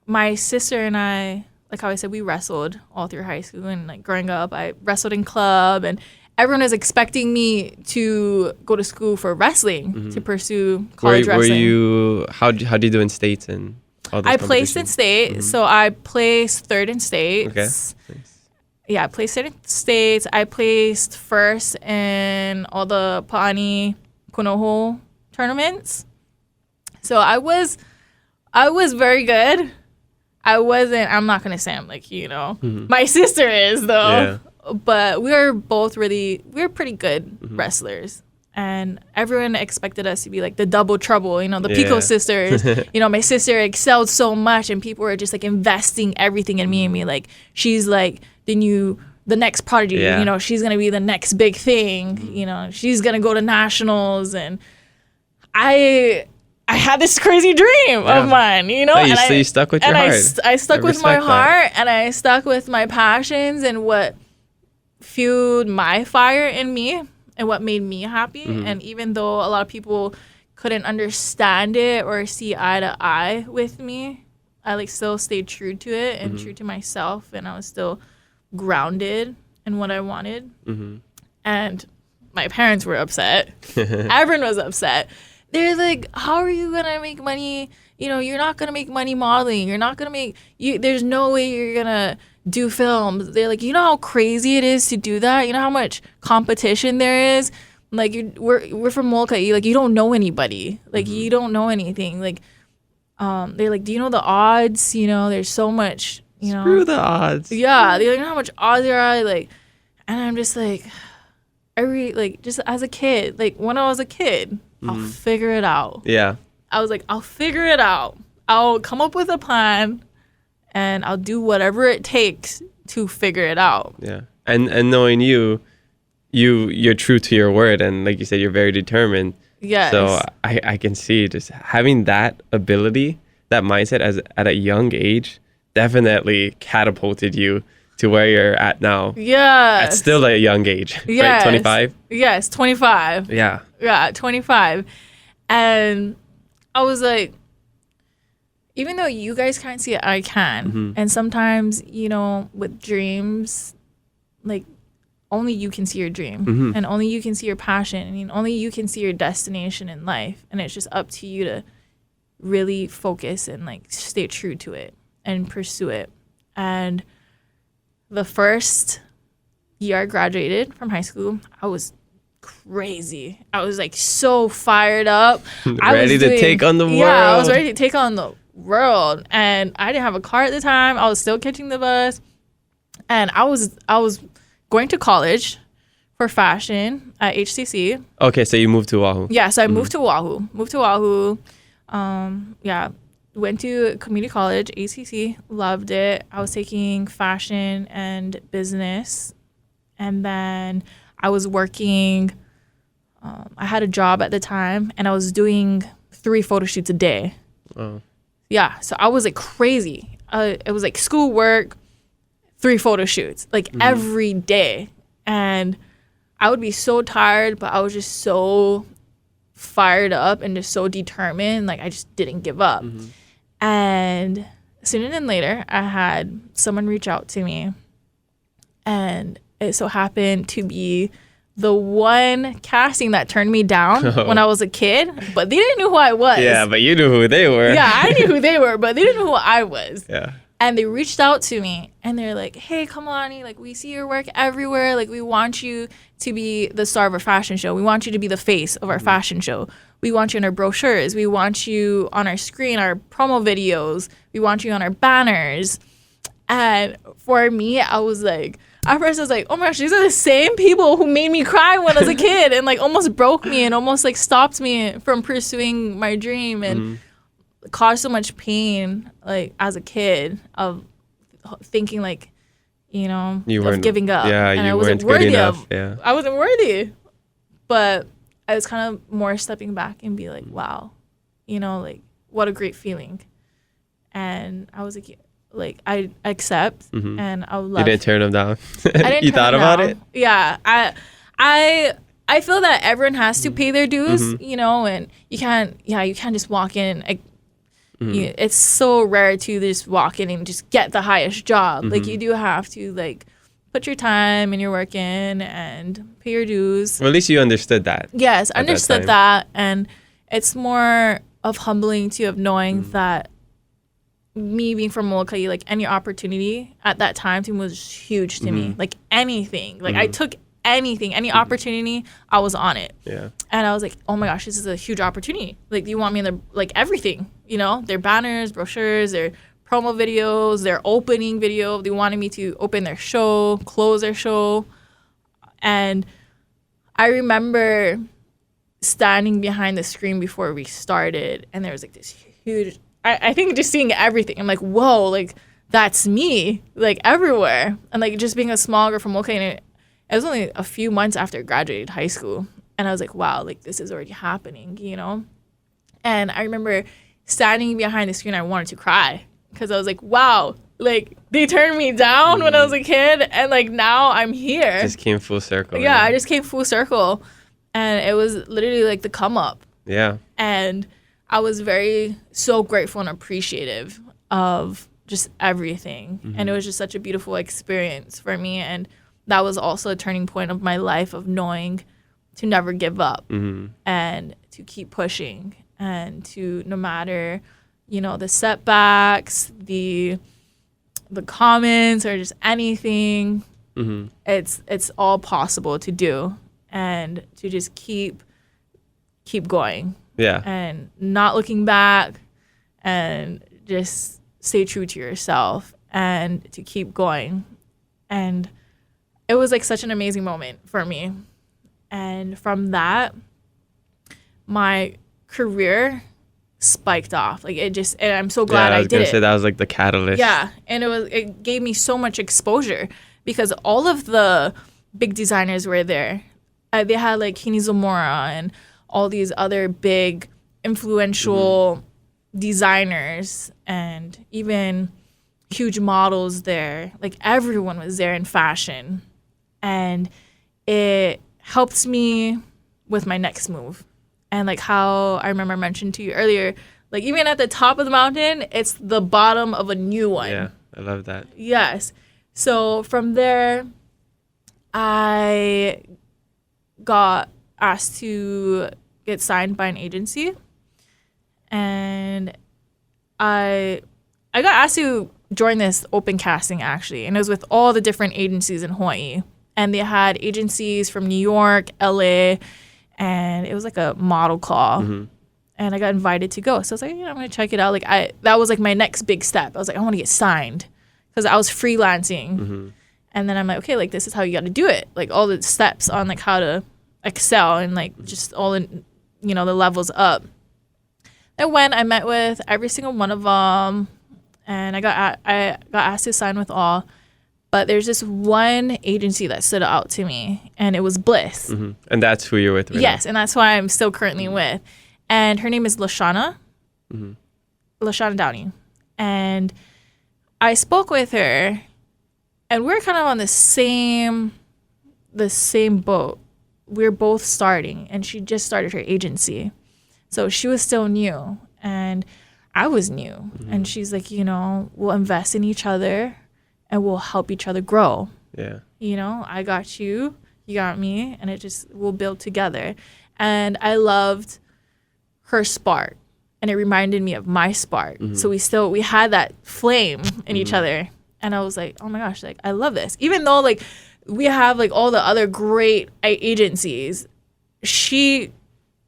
my sister and I, like how I said, we wrestled all through high school. And like growing up, I wrestled in club, and everyone was expecting me to go to school for wrestling, to pursue college wrestling. How did you do in states and all those I placed in state, so I placed third in states. Okay. Nice. Yeah, I placed third in states. I placed first in all the Pa'ani Kunoho tournaments. So I was very good. I'm not going to say I'm like, my sister is though. Yeah. But we were pretty good wrestlers. And everyone expected us to be like the double trouble, the Pico sisters. My sister excelled so much, and people were just like investing everything in me and me. Like, she's like the next prodigy. Yeah. She's gonna be the next big thing. She's gonna go to nationals, and I had this crazy dream of mine. So you stuck with your heart. I stuck with my heart, and I stuck with my passions and what fueled my fire in me. And what made me happy. And even though a lot of people couldn't understand it or see eye to eye with me, I like still stayed true to it and true to myself. And I was still grounded in what I wanted. And my parents were upset. Everyone was upset. They're like, how are you going to make money? You're not going to make money modeling. You're not going to make, there's no way you're going to do films. They're like, how crazy it is to do that? You know how much competition there is? Like, we're from Molokai. Like, you don't know anybody. Like, you don't know anything. Like, they're like, do you know the odds? There's so much, Screw the odds. Yeah. They're like, how much odds there are? Like, and I'm just like, just as a kid, like, when I was a kid, I'll figure it out. Yeah. I was like, I'll figure it out. I'll come up with a plan. And I'll do whatever it takes to figure it out. Yeah. And knowing you're true to your word. And like you said, you're very determined. Yes. So I can see just having that ability, that mindset at a young age definitely catapulted you to where you're at now. Yeah. At still a young age. Yes. Right? 25? Yes, 25. Yeah. Yeah, 25. And I was like, even though you guys can't see it, I can. And sometimes, with dreams, like, only you can see your dream. And only you can see your passion. I mean, only you can see your destination in life. And it's just up to you to really focus and, like, stay true to it and pursue it. And the first year I graduated from high school, I was crazy. I was, like, so fired up. Ready to take on the world. Yeah, I was ready to take on the world, and I didn't have a car at the time. I was still catching the bus, and I was going to college for fashion at HCC. Okay, so you moved to Oahu. Yeah, so I moved to Oahu. Went to community college, HCC. Loved it. I was taking fashion and business, and then I was working. I had a job at the time, and I was doing 3 photo shoots a day. Oh. Yeah, so I was like crazy. It was like schoolwork, 3 photo shoots, like every day. And I would be so tired, but I was just so fired up and just so determined. Like, I just didn't give up. And sooner than later, I had someone reach out to me. And it so happened to be the one casting that turned me down when I was a kid, but they didn't know who I was. Yeah, but you knew who they were. Yeah, I knew who they were, but they didn't know who I was. Yeah. And they reached out to me, and they're like, hey, Kamalani, like, we see your work everywhere. Like, we want you to be the star of our fashion show. We want you to be the face of our fashion show. We want you in our brochures. We want you on our screen, our promo videos. We want you on our banners. And for me, I was like, at first I was like, oh my gosh, these are the same people who made me cry when I was a kid and, like, almost broke me and almost, like, stopped me from pursuing my dream and caused so much pain, like, as a kid, of thinking, like, of giving up. Yeah, and you I wasn't weren't good worthy enough. Yeah. I wasn't worthy. But I was kind of more stepping back and be like, wow, like, what a great feeling. And I was like, I accept and I would love. You didn't turn them down? You thought about it? Yeah. I feel that everyone has to pay their dues, and you can't just walk in. It's so rare to just walk in and just get the highest job. Like, you do have to, like, put your time and your work in and pay your dues. Well, at least you understood that. Yes, understood that. And it's more of humbling too, of knowing that me being from Molokai, like, any opportunity at that time to me was huge to me. Like, anything. Like, I took anything, any opportunity, I was on it. Yeah. And I was like, oh my gosh, this is a huge opportunity. Like, you want me in their, like, everything, their banners, brochures, their promo videos, their opening video. They wanted me to open their show, close their show. And I remember standing behind the screen before we started, and there was like this huge, I think just seeing everything. I'm like, whoa, like that's me, like everywhere. And like just being a small girl from Molokai, and it was only a few months after I graduated high school. And I was like, wow, like this is already happening, you know? And I remember standing behind the screen, I wanted to cry because I was like, wow, like they turned me down when I was a kid, and like now I'm here. Just came full circle. Yeah, I just came full circle. And it was literally like the come up. Yeah. And I was so grateful and appreciative of just everything. And it was just such a beautiful experience for me. And that was also a turning point of my life, of knowing to never give up and to keep pushing, and to, no matter, you know, the setbacks, the comments, or just anything, it's all possible to do, and to just keep going. Yeah. And not looking back, and just stay true to yourself, and to keep going. And it was like such an amazing moment for me. And from that, my career spiked off. Like it just, and I'm so glad I did it. I was gonna say that was like the catalyst. Yeah, and it gave me so much exposure, because all of the big designers were there. They had like Kini Zamora and all these other big influential designers, and even huge models there. Like everyone was there in fashion, and it helped me with my next move. And like how I remember I mentioned to you earlier, like even at the top of the mountain, it's the bottom of a new one. Yeah, I love that. Yes. So from there, I got asked to get signed by an agency, and I got asked to join this open casting, actually, and it was with all the different agencies in Hawaii. And they had agencies from New York, LA, and it was like a model call. And I got invited to go. So I was like, I'm going to check it out. Like that was like my next big step. I was like, I want to get signed, because I was freelancing. And then I'm like, okay, like this is how you got to do it. Like all the steps on like how to excel, and like just all the, you know, the levels up. I met with every single one of them, and I got asked to sign with all. But there's this one agency that stood out to me, and it was Bliss. And that's who you're with right Yes, and that's who I'm still currently with. And her name is Lashana Downey. And I spoke with her, and we're kind of on the same boat. We're both starting, and she just started her agency. So she was still new, and I was new. And she's like, you know, we'll invest in each other, and we'll help each other grow. Yeah. You know, I got you, you got me, and we'll build together. And I loved her spark, and it reminded me of my spark. So we had that flame in each other. And I was like, oh my gosh, like I love this. Even though like we have like all the other great agencies,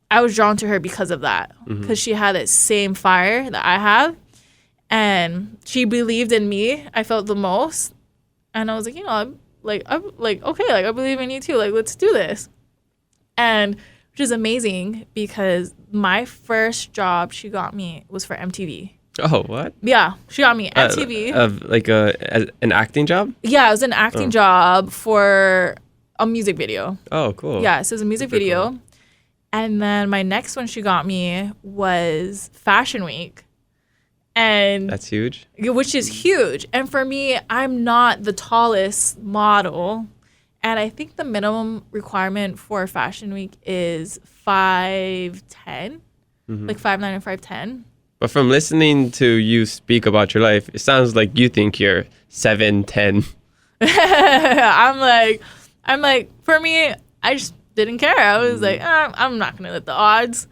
I was drawn to her because of that, because she had that same fire that I have. And she believed in me. I felt the most. And I was like, you know, I'm like, okay, like I believe in you too. Like, let's do this. And which is amazing, because my first job she got me was for MTV. Oh, what? Yeah, she got me MTV. Like an acting job? Yeah, it was an acting job for a music video. Oh, cool. Yeah, so it was a music video. Cool. And then my next one she got me was Fashion Week. And that's huge. Which is huge. And for me, I'm not the tallest model. And I think the minimum requirement for Fashion Week is 5'10", like 5'9" or 5'10". But from listening to you speak about your life, it sounds like you think you're 7'10". I'm like, for me, I just didn't care. I was like, I'm not gonna let the odds,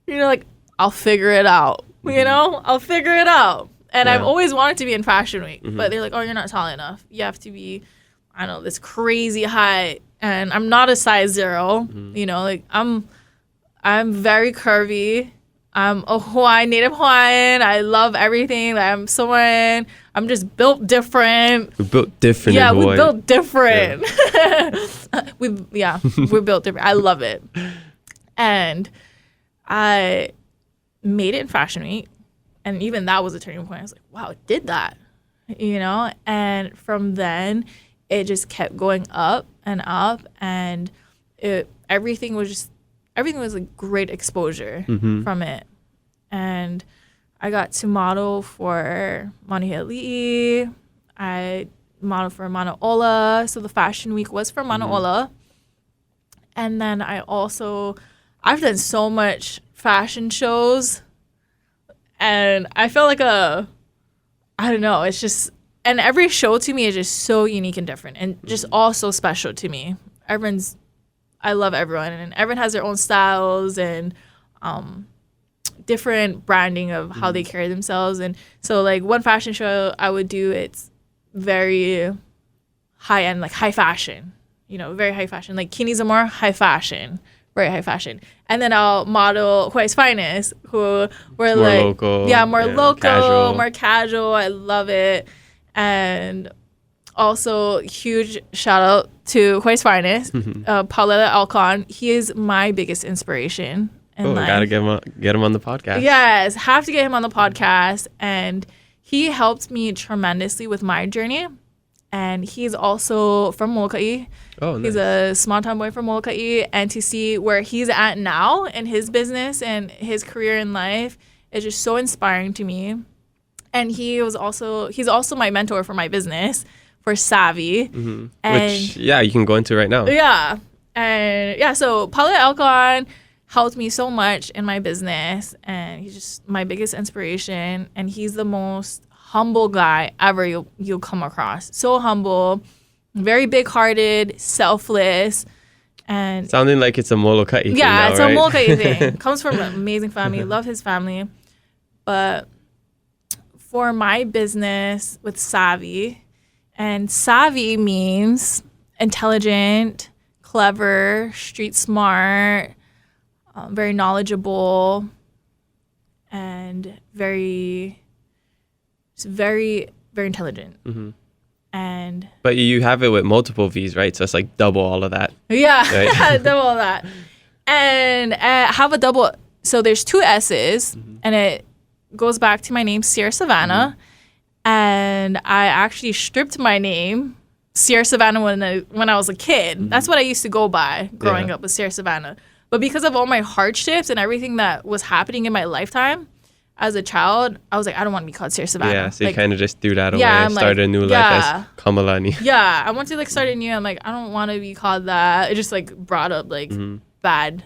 you know, like I'll figure it out. You know, I'll figure it out. And I've always wanted to be in Fashion Week, but they're like, oh, you're not tall enough. You have to be, I don't know, this crazy height. And I'm not a size 0. You know, like I'm very curvy. I'm a native Hawaiian. I love everything. I'm just built different. We're built different. Yeah, in Hawaii. we're built different. Yeah. We're built different. I love it. And I made it in Fashion Week. And even that was a turning point. I was like, wow, it did that. And from then it just kept going up and up, and everything was a great exposure from it. And I got to model for Mauna Li'i. I modeled for Mauna Ola. So the Fashion Week was for Mauna Ola. And then I've done so much fashion shows, and I feel like I don't know, it's just, and every show to me is just so unique and different and just all so special to me. I love everyone, and everyone has their own styles and different branding of how they carry themselves. And so like one fashion show I would do, it's very high end, like high fashion, very high fashion. Like Kini Zamora, high fashion, very high fashion. And then I'll model Hawaii's Finest, who were more like local, more local, casual. more casual. I love it. And also huge shout out to Hawaii's Finest, Pauletta Alcon. He is my biggest inspiration. Gotta get him on the podcast. Yes, have to get him on the podcast. And he helped me tremendously with my journey. And he's also from Molokai. Oh, nice. He's a small town boy from Molokai. And to see where he's at now in his business and his career in life is just so inspiring to me. And he's also my mentor for my business, for Savvy. Mm-hmm. Which, you can go into right now. Yeah. And so Paulette Alcon helped me so much in my business, and he's just my biggest inspiration. And he's the most humble guy ever you'll come across. So humble, very big-hearted, selfless, and sounding like it's a Molokai thing. Yeah, now, it's right? a Molokai thing. Comes from an amazing family. Love his family. But for my business with Savvy, and Savvy means intelligent, clever, street smart, very knowledgeable, and very very intelligent. But you have it with multiple V's, right? So it's like double all of that. Yeah, right? double all that. And have a double. So there's two S's, and it goes back to my name, Sierra Savannah. And I actually stripped my name, Sierra Savannah, when I was a kid. That's what I used to go by growing up, with Sierra Savannah. But because of all my hardships and everything that was happening in my lifetime, as a child, I was like, I don't want to be called Sierra Savannah. Yeah, so you kind of just threw that away, I'm started a new life as Kamalani. Yeah, I want to start a new. I'm like, I don't want to be called that. It just brought up bad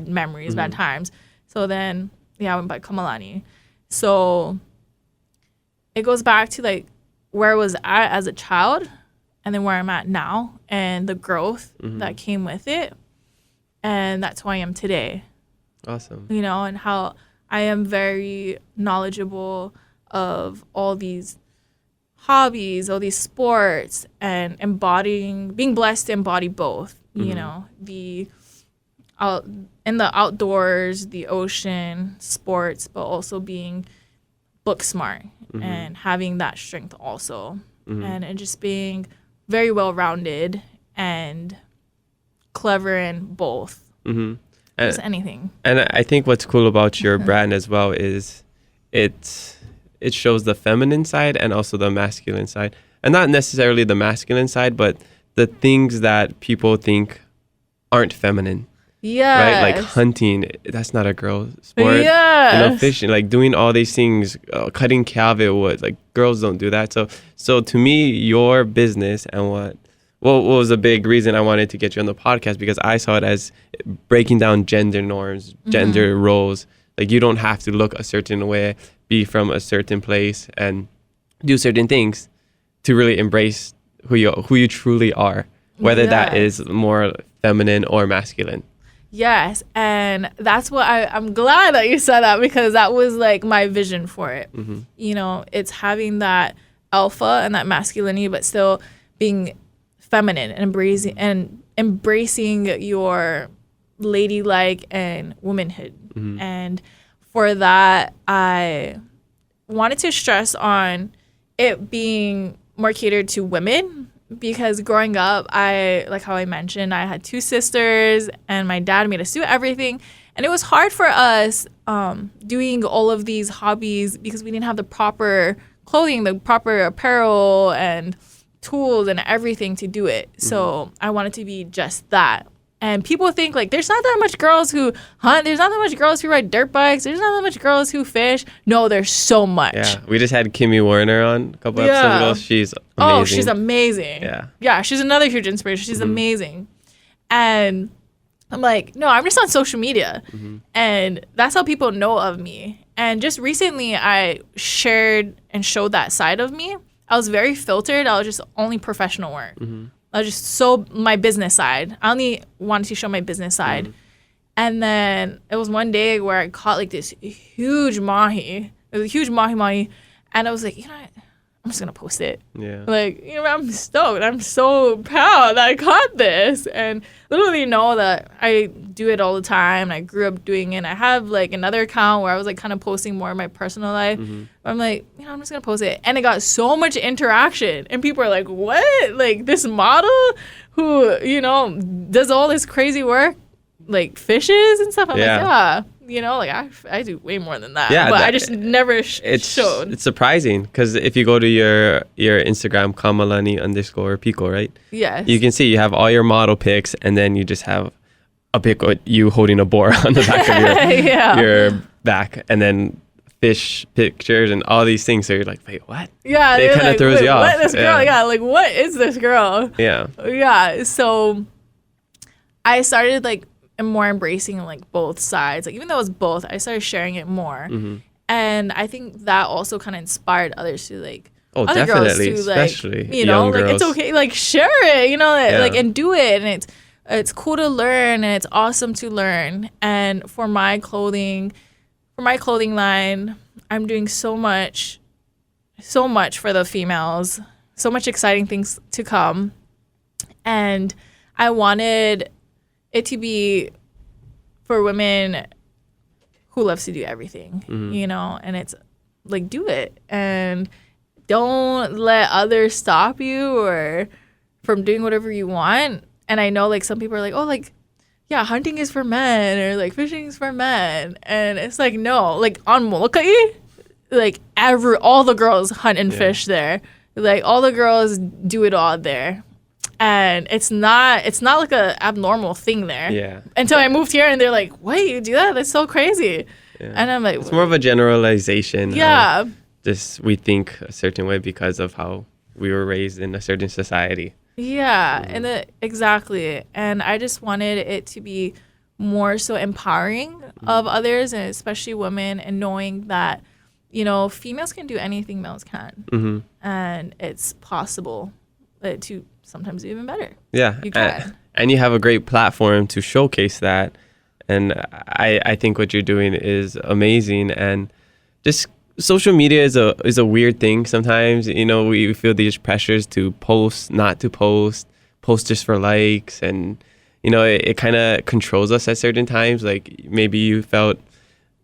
memories, bad times. So then, I went by Kamalani. So it goes back to where I was at as a child, and then where I'm at now, and the growth that came with it, and that's who I am today. Awesome. And how I am very knowledgeable of all these hobbies, all these sports, and being blessed to embody both. In the outdoors, the ocean, sports, but also being book smart and having that strength also, and just being very well-rounded and clever in both. Just anything. And I think what's cool about your brand as well is it shows the feminine side and also the masculine side. And not necessarily the masculine side, but the things that people think aren't feminine. Yeah. Right? Like hunting, that's not a girl sport. Yeah. Fishing, doing all these things, cutting Calvin wood, girls don't do that. So to me, your business and what was a big reason I wanted to get you on the podcast, because I saw it as breaking down gender norms, gender roles. You don't have to look a certain way, be from a certain place, and do certain things to really embrace who you truly are, whether that is more feminine or masculine. Yes, and that's what I'm glad that you said that, because that was my vision for it. It's having that alpha and that masculinity, but still being feminine and embracing your ladylike and womanhood. And for that, I wanted to stress on it being more catered to women, because growing up, like how I mentioned, I had 2 sisters and my dad made us do everything. And it was hard for us doing all of these hobbies because we didn't have the proper clothing, the proper apparel and tools and everything to do it. So I wanted to be just that. And people think like there's not that much girls who hunt. There's not that much girls who ride dirt bikes. There's not that much girls who fish. No, there's so much. Yeah, we just had Kimmy Warner on a couple episodes ago. She's amazing. Oh, she's amazing. Yeah, she's another huge inspiration. She's amazing. And I'm like, no, I'm just on social media. And that's how people know of me. And just recently I shared and showed that side of me. I was very filtered. I was just only professional work. I was just so my business side. I only wanted to show my business side. And then it was one day where I caught like this huge mahi. It was a huge mahi. And I was like, you know what? I'm just going to post it. Yeah. Like, you know, I'm stoked. I'm so proud that I caught this. And literally know that I do it all the time. I grew up doing it. I have like another account where I was like kind of posting more of my personal life. I'm like, you know, I'm just going to post it. And it got so much interaction. And people are like, what? Like this model who, you know, does all this crazy work, like fishes and stuff? I'm like, yeah. You know, like I do way more than that. Yeah, but I just never showed. It's surprising because if you go to your Instagram, Kamalani _Pico, right? Yes. You can see you have all your model pics, and then you just have a pic of you holding a boar on the back of your back, and then fish pictures and all these things. So you're like, wait, what? Yeah. It kind of throws you off. What this girl? Yeah. Like what is this girl? Yeah. Yeah. So I started like more embracing like both sides. Like even though it was both, I started sharing it more. And I think that also kind of inspired others to like other definitely, girls to like, especially you know, young like girls. it's okay, like share it, you know, like and do it. And it's cool to learn and it's awesome to learn. And for my clothing line, I'm doing so much for the females, so much exciting things to come. And I wanted it to be for women who loves to do everything, you know, and it's like, do it and don't let others stop you or from doing whatever you want. And I know like some people are like, oh, like, yeah, hunting is for men or like fishing is for men. And it's like, no, like on Molokai, like all the girls hunt and fish there. Like all the girls do it all there. And it's not like a abnormal thing there. Yeah. Until I moved here and they're like, wait, you do that? That's so crazy. Yeah. And I'm like, it's more of a generalization. Yeah. Just we think a certain way because of how we were raised in a certain society. Yeah. And exactly. And I just wanted it to be more so empowering of others and especially women, and knowing that, you know, females can do anything males can. And it's possible to sometimes even better. Yeah. You can. And you have a great platform to showcase that. And I think what you're doing is amazing. And just social media is a weird thing sometimes. You know, we feel these pressures to post, not to post just for likes. And, you know, it kind of controls us at certain times. Like maybe you felt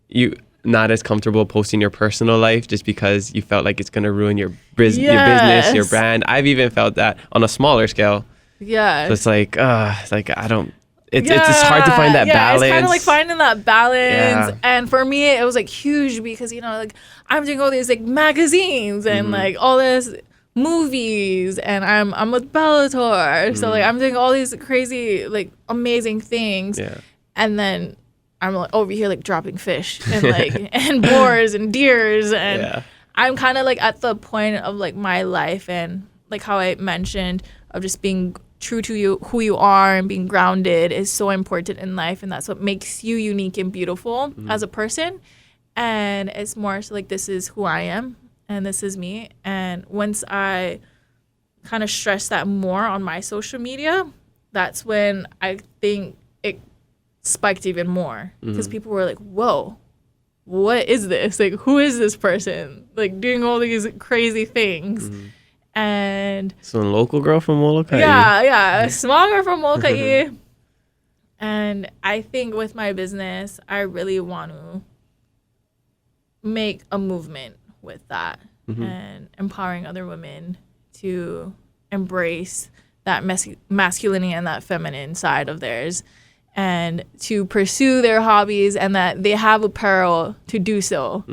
you not as comfortable posting your personal life just because you felt like it's going to ruin your business, your brand. I've even felt that on a smaller scale. Yeah. So it's like I don't, it's hard to find that balance. It's kind of like finding that balance. And for me, it was like huge because, you know, like I'm doing all these like magazines and like all this movies, and I'm with Bellator. So like I'm doing all these crazy, like amazing things. Yeah. And then I'm like over here like dropping fish and like and boars and deers, and I'm kind of like at the point of like my life, and like how I mentioned of just being true to who you are and being grounded is so important in life, and that's what makes you unique and beautiful as a person. And it's more so like this is who I am and this is me. And once I kind of stress that more on my social media, that's when I think it spiked even more, because people were like, whoa, what is this? Like, who is this person? Like, doing all these crazy things. And some local girl from Molokai. Yeah, a small girl from Molokai. And I think with my business, I really want to make a movement with that and empowering other women to embrace that masculinity and that feminine side of theirs and to pursue their hobbies, and that they have apparel to do so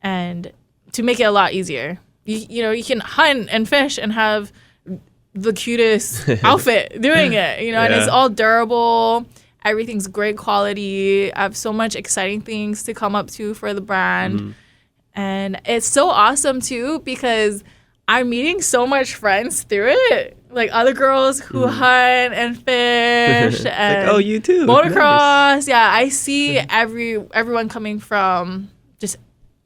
and to make it a lot easier. You know, you can hunt and fish and have the cutest outfit doing it, you know, and it's all durable. Everything's great quality. I have so much exciting things to come up to for the brand. And it's so awesome too, because I'm meeting so much friends through it. Like other girls who hunt and fish and like, oh, you too. Motocross. Nice. Yeah, I see everyone coming from just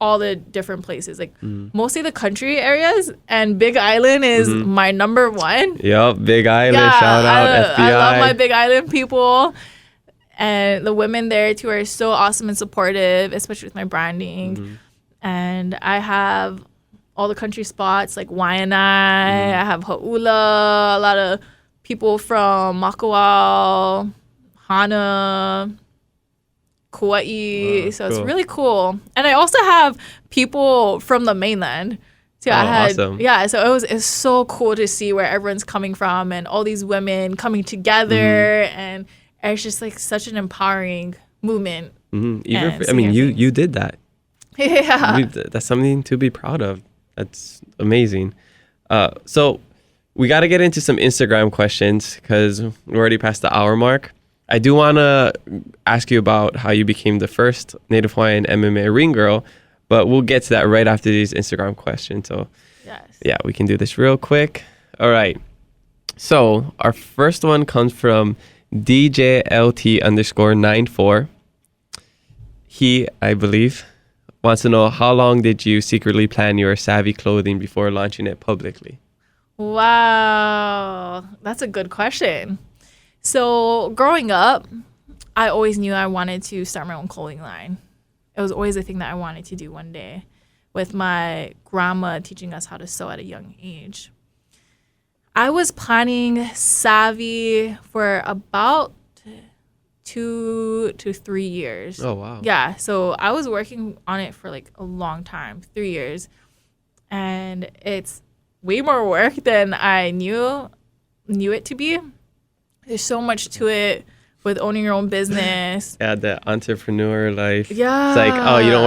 all the different places. Like mostly the country areas, and Big Island is my number one. Yep, Big Island. Shout out FBI. I love my Big Island people. And the women there too are so awesome and supportive, especially with my branding. And I have all the country spots like Waianae, I have Ha'ula, a lot of people from Makawao, Hana, Kauai. So cool. It's really cool. And I also have people from the mainland. So awesome. Yeah, so it's so cool to see where everyone's coming from and all these women coming together, and it's just like such an empowering movement. You did that. Yeah. That's something to be proud of. That's amazing. So we got to get into some Instagram questions because we're already past the hour mark. I do want to ask you about how you became the first Native Hawaiian MMA ring girl, but we'll get to that right after these Instagram questions. So yeah, we can do this real quick. All right. So our first one comes from DJLT_94. He, I believe, wants to know, how long did you secretly plan your Savvy clothing before launching it publicly? Wow, that's a good question. So growing up, I always knew I wanted to start my own clothing line. It was always a thing that I wanted to do one day, with my grandma teaching us how to sew at a young age. I was planning Savvy for about 2 to 3 years. Oh, wow. Yeah, so I was working on it for like a long time, 3 years. And it's way more work than I knew it to be. There's so much to it with owning your own business. Yeah, the entrepreneur life. Yeah. It's like, oh, you don't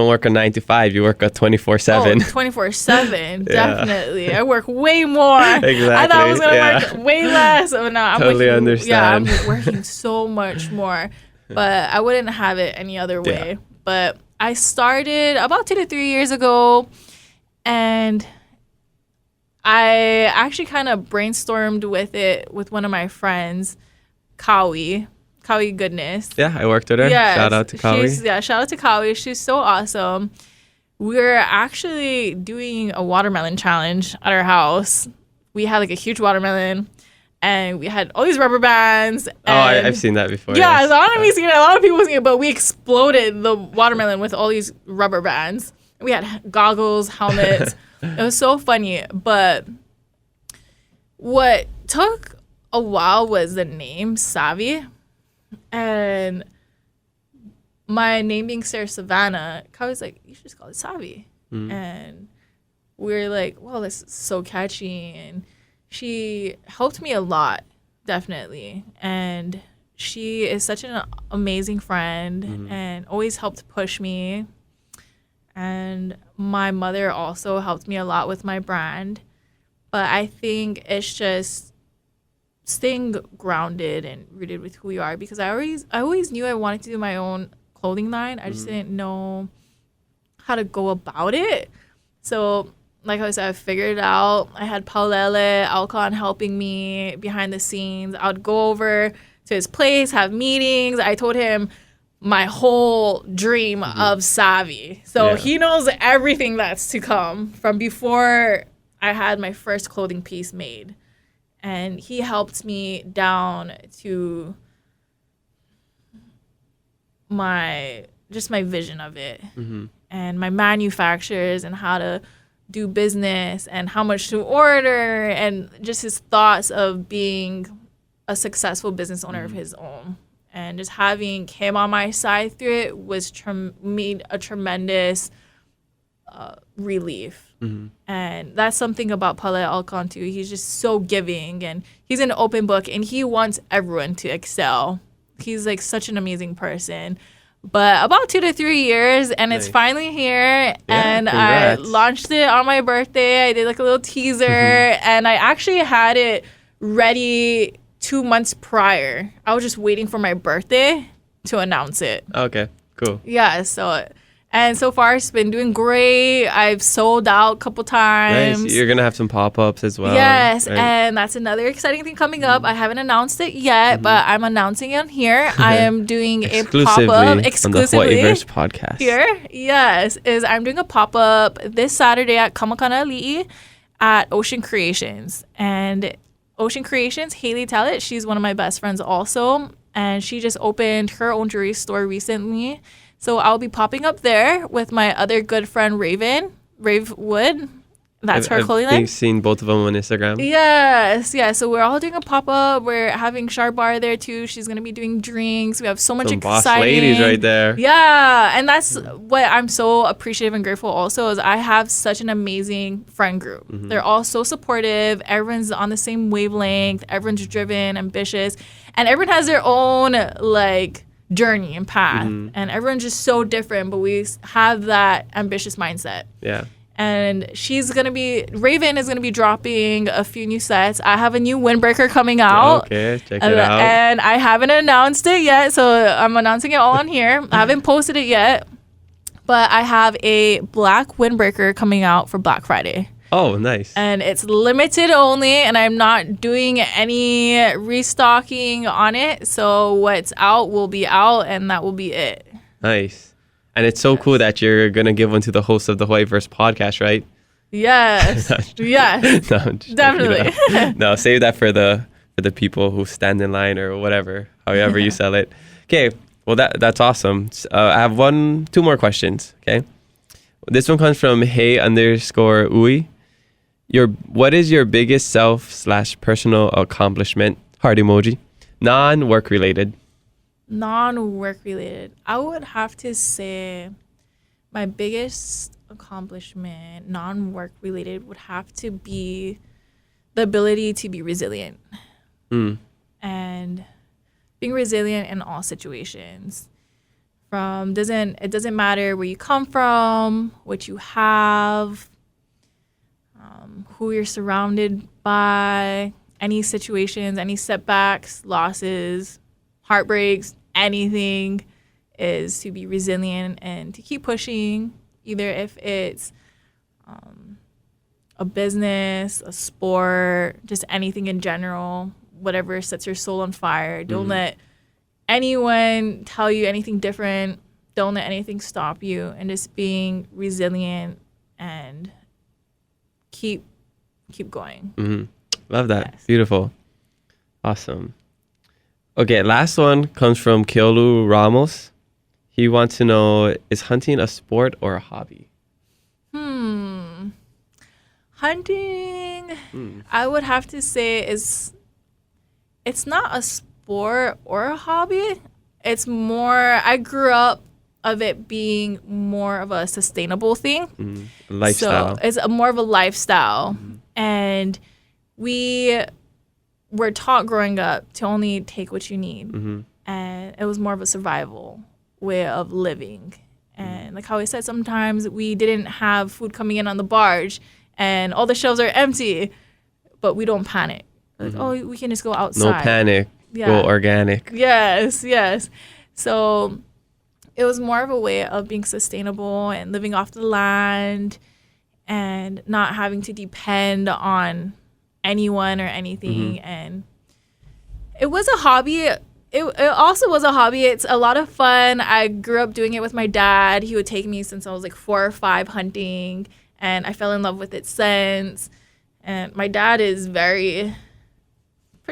work a 9 to 5, you work a 24/7. Oh, 24/7, definitely. I work way more. Exactly. I thought I was gonna work way less. Oh, no, I'm totally working, understand. Yeah, I'm working so much more. But I wouldn't have it any other way. Yeah. But I started about 2 to 3 years ago, and I actually kind of brainstormed with it with one of my friends, Kawi Goodness. Yeah, I worked with her. Yes, shout out to Kawi. Shout out to Kawi. She's so awesome. We're actually doing a watermelon challenge at our house. We had like a huge watermelon, and we had all these rubber bands. I've seen that before. Yeah, yes. a lot of me seen it. A lot of people seen it, but we exploded the watermelon with all these rubber bands. We had goggles, helmets. It was so funny. But what took a while was the name Savvy, and my name being Sarah Savannah, Kai was like, you should just call it Savvy. And we were like, well, this is so catchy. And she helped me a lot, definitely. And she is such an amazing friend and always helped push me. And my mother also helped me a lot with my brand. But I think it's just staying grounded and rooted with who you are, because I always knew I wanted to do my own clothing line. I just didn't know how to go about it. So like I said, I figured it out. I had Paulele Alcon helping me behind the scenes. I would go over to his place, have meetings. I told him my whole dream of Savvy. So he knows everything that's to come from before I had my first clothing piece made. And he helped me down to my vision of it and my manufacturers and how to do business and how much to order, and just his thoughts of being a successful business owner of his own. And just having him on my side through it was made a tremendous relief. And that's something about Pale Alcon too. He's just so giving, and he's an open book, and he wants everyone to excel. He's like such an amazing person. But about 2 to 3 years, and it's finally here. And congrats. I launched it on my birthday. I did like a little teaser, and I actually had it ready 2 months prior. I was just waiting for my birthday to announce it. Okay, cool. Yeah, so far it's been doing great. I've sold out a couple times. Nice. You're gonna have some pop-ups as well. Yes, right? and that's another exciting thing coming up. I haven't announced it yet, but I'm announcing it on here. I am doing a pop-up exclusively on the Hawaiiverse podcast. Here. Yes, I'm doing a pop-up this Saturday at Kamakana at Ocean Creations. And Ocean Creations, Haley Tallet, she's one of my best friends also, and she just opened her own jewelry store recently. So I'll be popping up there with my other good friend Rave Wood. That's her clothing line. I've seen both of them on Instagram. Yes, yeah. So we're all doing a pop-up. We're having Char Bar there too. She's gonna be doing drinks. We have so much Some exciting. boss ladies right there. Yeah, and that's what I'm so appreciative and grateful also is I have such an amazing friend group. They're all so supportive. Everyone's on the same wavelength. Everyone's driven, ambitious, and everyone has their own like journey and path. And everyone's just so different, but we have that ambitious mindset. Yeah. And Raven is gonna be dropping a few new sets. I have a new windbreaker coming out. Okay, check it out. And I haven't announced it yet, so I'm announcing it all on here. I haven't posted it yet, but I have a black windbreaker coming out for Black Friday. Oh, nice. And it's limited only, and I'm not doing any restocking on it. So what's out will be out, and that will be it. Nice. And it's so cool that you're going to give one to the host of the Hawaiiverse podcast, right? Yes. Yes. No, I'm just Definitely. joking. No, save that for the people who stand in line or whatever, however you sell it. Okay. Well, that's awesome. I have 2 more questions. Okay. This one comes from hey_ui. What is your biggest self/personal accomplishment? Heart emoji. Non-work related. Non-work related. I would have to say my biggest accomplishment, non-work related, would have to be the ability to be resilient. And being resilient in all situations. It doesn't matter where you come from, what you have, who you're surrounded by, any situations, any setbacks, losses, heartbreaks, anything, is to be resilient and to keep pushing, either if it's a business, a sport, just anything in general, whatever sets your soul on fire. Don't let anyone tell you anything different. Don't let anything stop you, and just being resilient and keep going. Love that. Yes. Beautiful. Awesome. Okay, last one comes from Keolu Ramos. He wants to know, is hunting a sport or a hobby? Hunting, I would have to say it's not a sport or a hobby. It's more, I grew up of it being more of a sustainable thing. Lifestyle. So it's more of a lifestyle. And we were taught growing up to only take what you need. And it was more of a survival way of living. And like how I said, sometimes we didn't have food coming in on the barge and all the shelves are empty, but we don't panic. Like, oh, we can just go outside. No panic. Yeah. Go organic. Yes. So it was more of a way of being sustainable and living off the land and not having to depend on anyone or anything. And it was a hobby. It also was a hobby. It's a lot of fun. I grew up doing it with my dad. He would take me since I was like 4 or 5 hunting, and I fell in love with it since. And my dad is pretty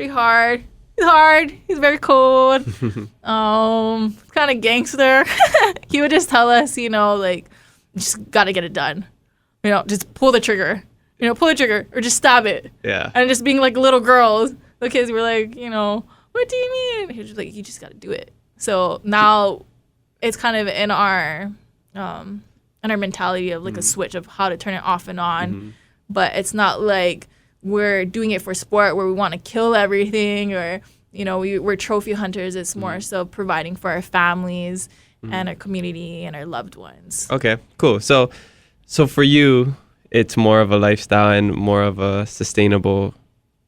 hard. He's hard. He's very cold. Kind of gangster. He would just tell us, like, just gotta get it done. Just pull the trigger. Pull the trigger or just stab it. Yeah. And just being like little girls. The kids were like, what do you mean? He was just like, you just got to do it. So now it's kind of in our mentality of like a switch of how to turn it off and on. But it's not like we're doing it for sport where we want to kill everything or, you know, we're trophy hunters. It's more so providing for our families and our community and our loved ones. Okay, cool. So for you, it's more of a lifestyle and more of a sustainable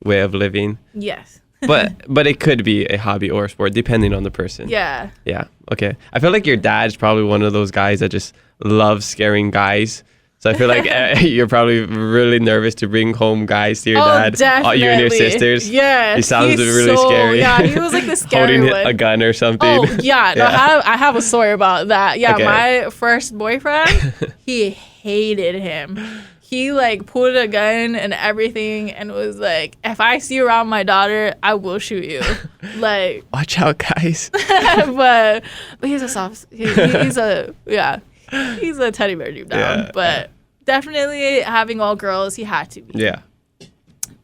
way of living. Yes. but it could be a hobby or a sport depending on the person. Yeah. Yeah. Okay. I feel like your dad's probably one of those guys that just loves scaring guys. So I feel like you're probably really nervous to bring home guys to your dad. Definitely. You and your sisters. Yes. He sounds really scary. Yeah, he was like the scary holding one. a gun or something. Oh, yeah. No, I have a story about that. Yeah, Okay. my first boyfriend, he hated him. He like pulled a gun and everything and was like, if I see you around my daughter, I will shoot you. Like, watch out, guys. but he's a soft, he's a teddy bear deep down. Yeah, but definitely having all girls, he had to be. Yeah.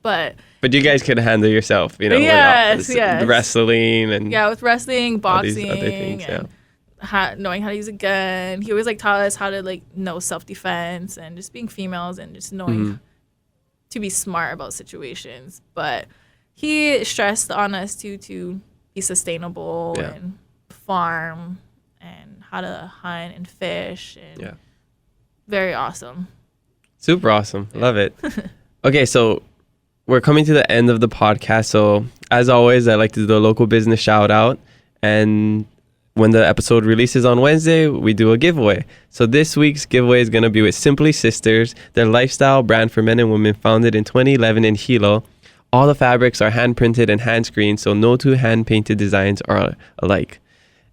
But you guys could handle yourself, you know, yes. wrestling and with wrestling, boxing, all these other things, and knowing how to use a gun. He always like taught us how to like know self-defense and just being females and just knowing to be smart about situations. But he stressed on us to be sustainable and farm and how to hunt and fish and very awesome. Super awesome. Love it. Okay, so we're coming to the end of the podcast. So as always, I like to do a local business shout out. And when the episode releases on Wednesday, we do a giveaway. So this week's giveaway is going to be with Simply Sisters, their lifestyle brand for men and women founded in 2011 in Hilo. All the fabrics are hand printed and hand screened, so no two hand painted designs are alike.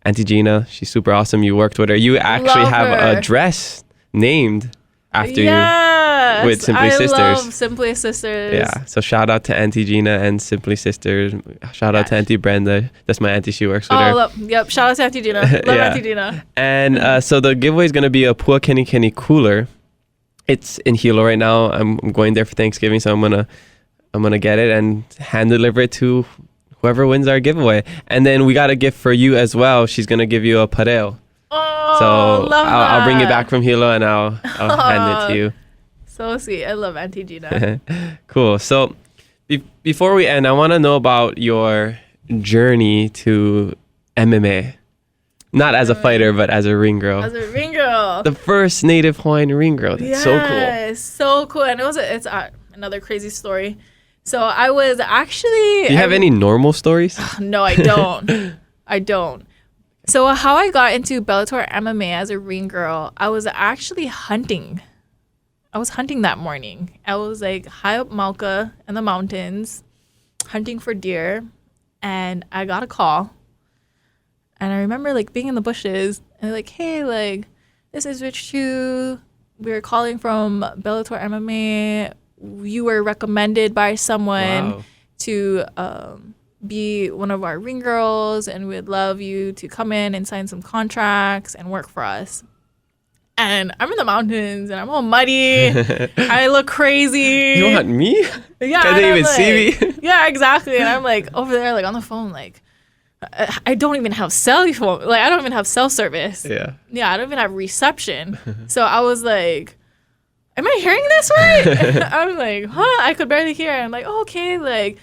Auntie Gina, she's super awesome. You worked with her. You actually Love have her. A dress named after Yes, you with Simply Sisters. I love Simply Sisters. Yeah, so shout out to Auntie Gina and Simply Sisters. Shout out to Auntie Brenda. That's my auntie. She works with her. Shout out to Auntie Gina. Love Auntie Gina. And so the giveaway is going to be a Pua Kenny Kenny cooler. It's in Hilo right now. I'm going there for Thanksgiving, so I'm gonna get it and hand deliver it to whoever wins our giveaway. And then we got a gift for you as well. She's going to give you a pareo. Oh, So love I'll bring it that. back from Hilo and I'll hand it to you. So sweet. I love Auntie Gina. Cool. So before we end, I want to know about your journey to MMA. Not as a fighter, but as a ring girl. As a ring girl. The first native Hawaiian ring girl. That's so cool. So cool. And it's another crazy story. So I was actually... Do you have any normal stories? No, I don't. I don't. So how I got into Bellator MMA as a ring girl, I was actually hunting. I was hunting that morning. I was like high up Mauka in the mountains, hunting for deer, and I got a call. And I remember like being in the bushes and like, hey, like, this is Rich Chu. We're calling from Bellator MMA. You were recommended by someone to be one of our ring girls, and we'd love you to come in and sign some contracts and work for us. And I'm in the mountains, and I'm all muddy. I look crazy. You want me? Yeah. Can they even see me? Yeah, exactly. And I'm like over there, like on the phone, like I don't even have cell phone. Like I don't even have cell service. Yeah. Yeah, I don't even have reception. So I was like, am I hearing this right? I'm like, huh? I could barely hear. I'm like, oh, okay. Like,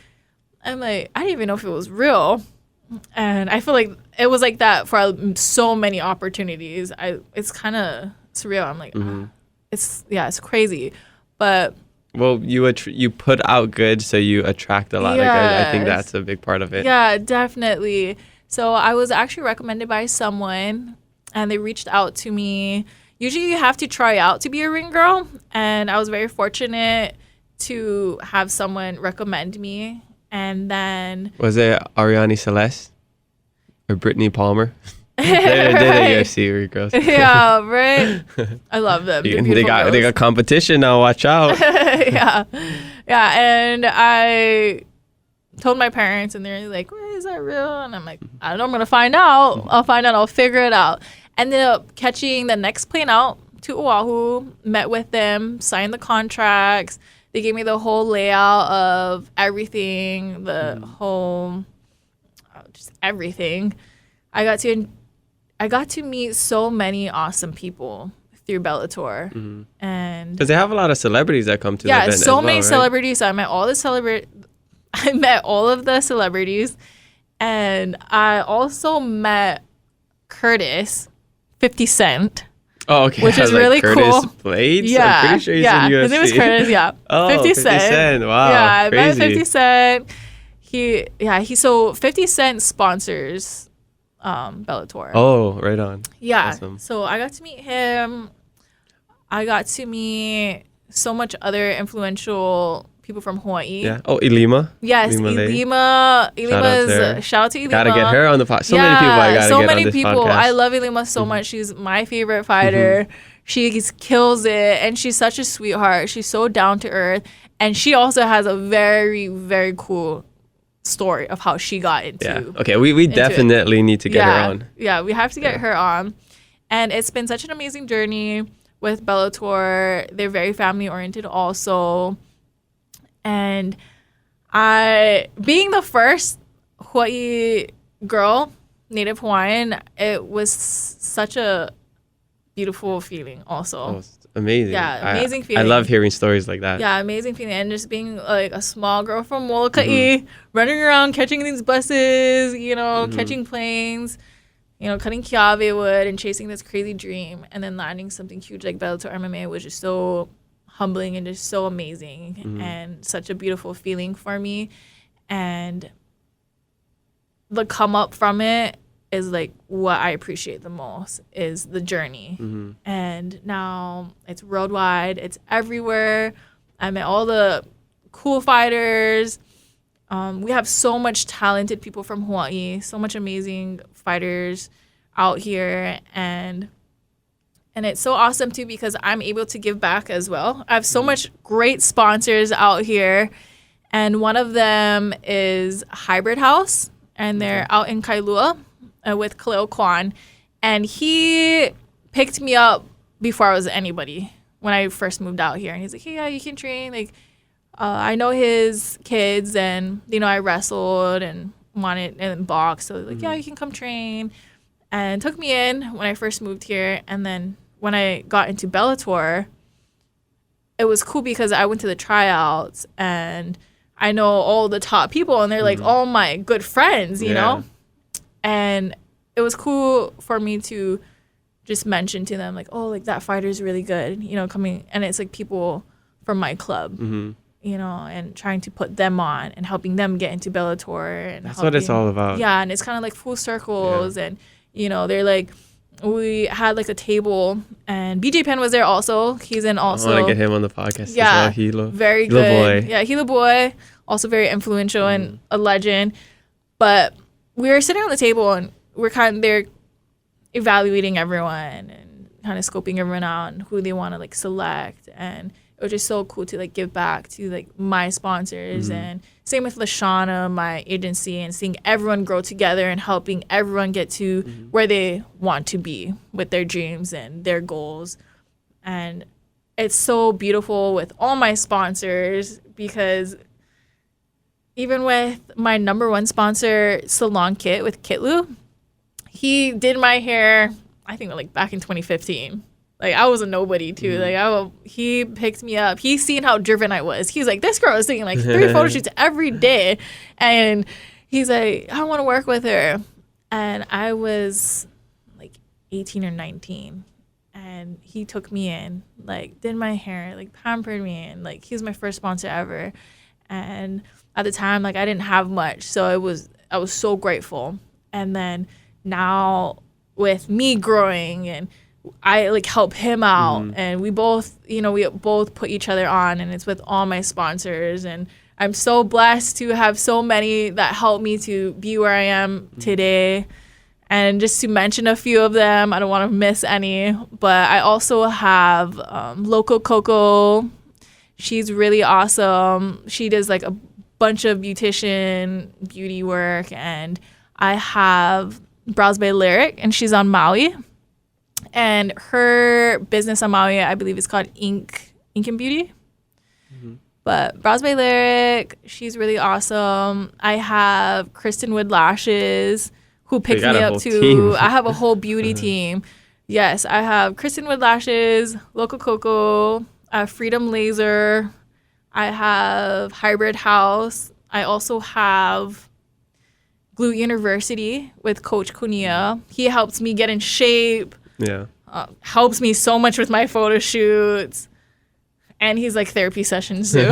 I'm like, I didn't even know if it was real. And I feel like it was like that for so many opportunities. It's kind of surreal. I'm like, it's crazy. But well, you put out good, so you attract a lot. I think that's a big part of it. Yeah, definitely. So I was actually recommended by someone, and they reached out to me. Usually you have to try out to be a ring girl, and I was very fortunate to have someone recommend me. And then... Was it Ariane Celeste or Brittany Palmer? They're the UFC ring girls. Yeah, right? I love them. They got competition now, watch out. Yeah. And I told my parents, and they're like, is that real? And I'm like, I don't know, I'm going to find out. I'll find out. I'll figure it out. Ended up catching the next plane out to Oahu, met with them, signed the contracts. They gave me the whole layout of everything, the whole just everything. I got to meet so many awesome people through Bellator. Mm-hmm. And because they have a lot of celebrities that come to the event as so well, many right? celebrities. I met all of the celebrities, and I also met Curtis, 50 Cent. Oh, okay. Which is like really Curtis cool. Blades? Yeah, I'm pretty sure he's in UFC. His name is Curtis. Yeah, Oh, 50 50 Cent. Wow, yeah, I crazy. met 50 Cent. So 50 Cent sponsors Bellator. Oh, right on. Yeah. Awesome. So I got to meet him. I got to meet so much other influential people from Hawaii. Yeah. Oh, Ilima. Yes, Ilima. Ilima's shout out to Ilima. Gotta get her on the podcast. So many people I gotta get on this podcast. I love Ilima so much. She's my favorite fighter. She kills it, and she's such a sweetheart. She's so down to earth, and she also has a very, very cool story of how she got into. Yeah. Okay. We definitely need to get her on. Yeah, we have to get her on, and it's been such an amazing journey with Bellator. They're very family oriented, also. And being the first Hawaii girl, Native Hawaiian, it was such a beautiful feeling also. Oh, it's amazing. Yeah, amazing feeling. I love hearing stories like that. Yeah, amazing feeling. And just being like a small girl from Molokai, running around, catching these buses, catching planes, cutting kiawe wood and chasing this crazy dream, and then landing something huge like Bellator MMA was just so humbling and just so amazing and such a beautiful feeling for me. And the come up from it is like what I appreciate the most, is the journey. And now it's worldwide, it's everywhere. I met all the cool fighters. We have so much talented people from Hawaii, so much amazing fighters out here, and it's so awesome too because I'm able to give back as well. I have so much great sponsors out here, and one of them is Hybrid House, and they're out in Kailua with Kaleo Kwan, and he picked me up before I was anybody when I first moved out here, and he's like, hey, yeah, you can train. Like, I know his kids, and I wrestled and wanted and boxed, so like, yeah, you can come train, and took me in when I first moved here. And then when I got into Bellator, it was cool because I went to the tryouts and I know all the top people, and they're like all my good friends, you know? And it was cool for me to just mention to them, like, oh, like that fighter's really good, coming, and it's like people from my club, and trying to put them on and helping them get into Bellator. And that's what it's all about. Yeah, and it's kind of like full circles, and, they're like, we had like a table, and BJ Penn was there also. He's in also. I want to get him on the podcast as well. Hilo. Very Hilo good. boy. Yeah, Hilo boy, also very influential and a legend. But we were sitting on the table, and we're kind of there evaluating everyone and kind of scoping everyone out and who they want to like select. And it was just so cool to like give back to like my sponsors, and same with Lashana, my agency, and seeing everyone grow together and helping everyone get to where they want to be with their dreams and their goals. And it's so beautiful with all my sponsors, because even with my number one sponsor, Salon Kit with Kitlu, he did my hair, I think like back in 2015. Like, I was a nobody too. Like, he picked me up. He seen how driven I was. He's like, this girl is taking like 3 photo shoots every day, and he's like, I want to work with her. And I was like 18 or 19, and he took me in, like did my hair, like pampered me, and like he was my first sponsor ever. And at the time, like I didn't have much, so I was so grateful. And then now with me growing, and I like help him out, and we both put each other on, and it's with all my sponsors. And I'm so blessed to have so many that help me to be where I am today. And just to mention a few of them, I don't want to miss any, but I also have Loco Coco. She's really awesome. She does like a bunch of beautician beauty work. And I have Brows by Lyric, and she's on Maui. And her business on Maui, I believe, is called Ink and Beauty. But Brows by Lyric, she's really awesome. I have Kristen Wood Lashes, who picks me up too. I have a whole beauty team. Yes, I have Kristen Wood Lashes, Loco Coco, I have Freedom Laser, I have Hybrid House. I also have Glute University with Coach Kunia. He helps me get in shape. Yeah. Helps me so much with my photo shoots. And he's like therapy sessions too.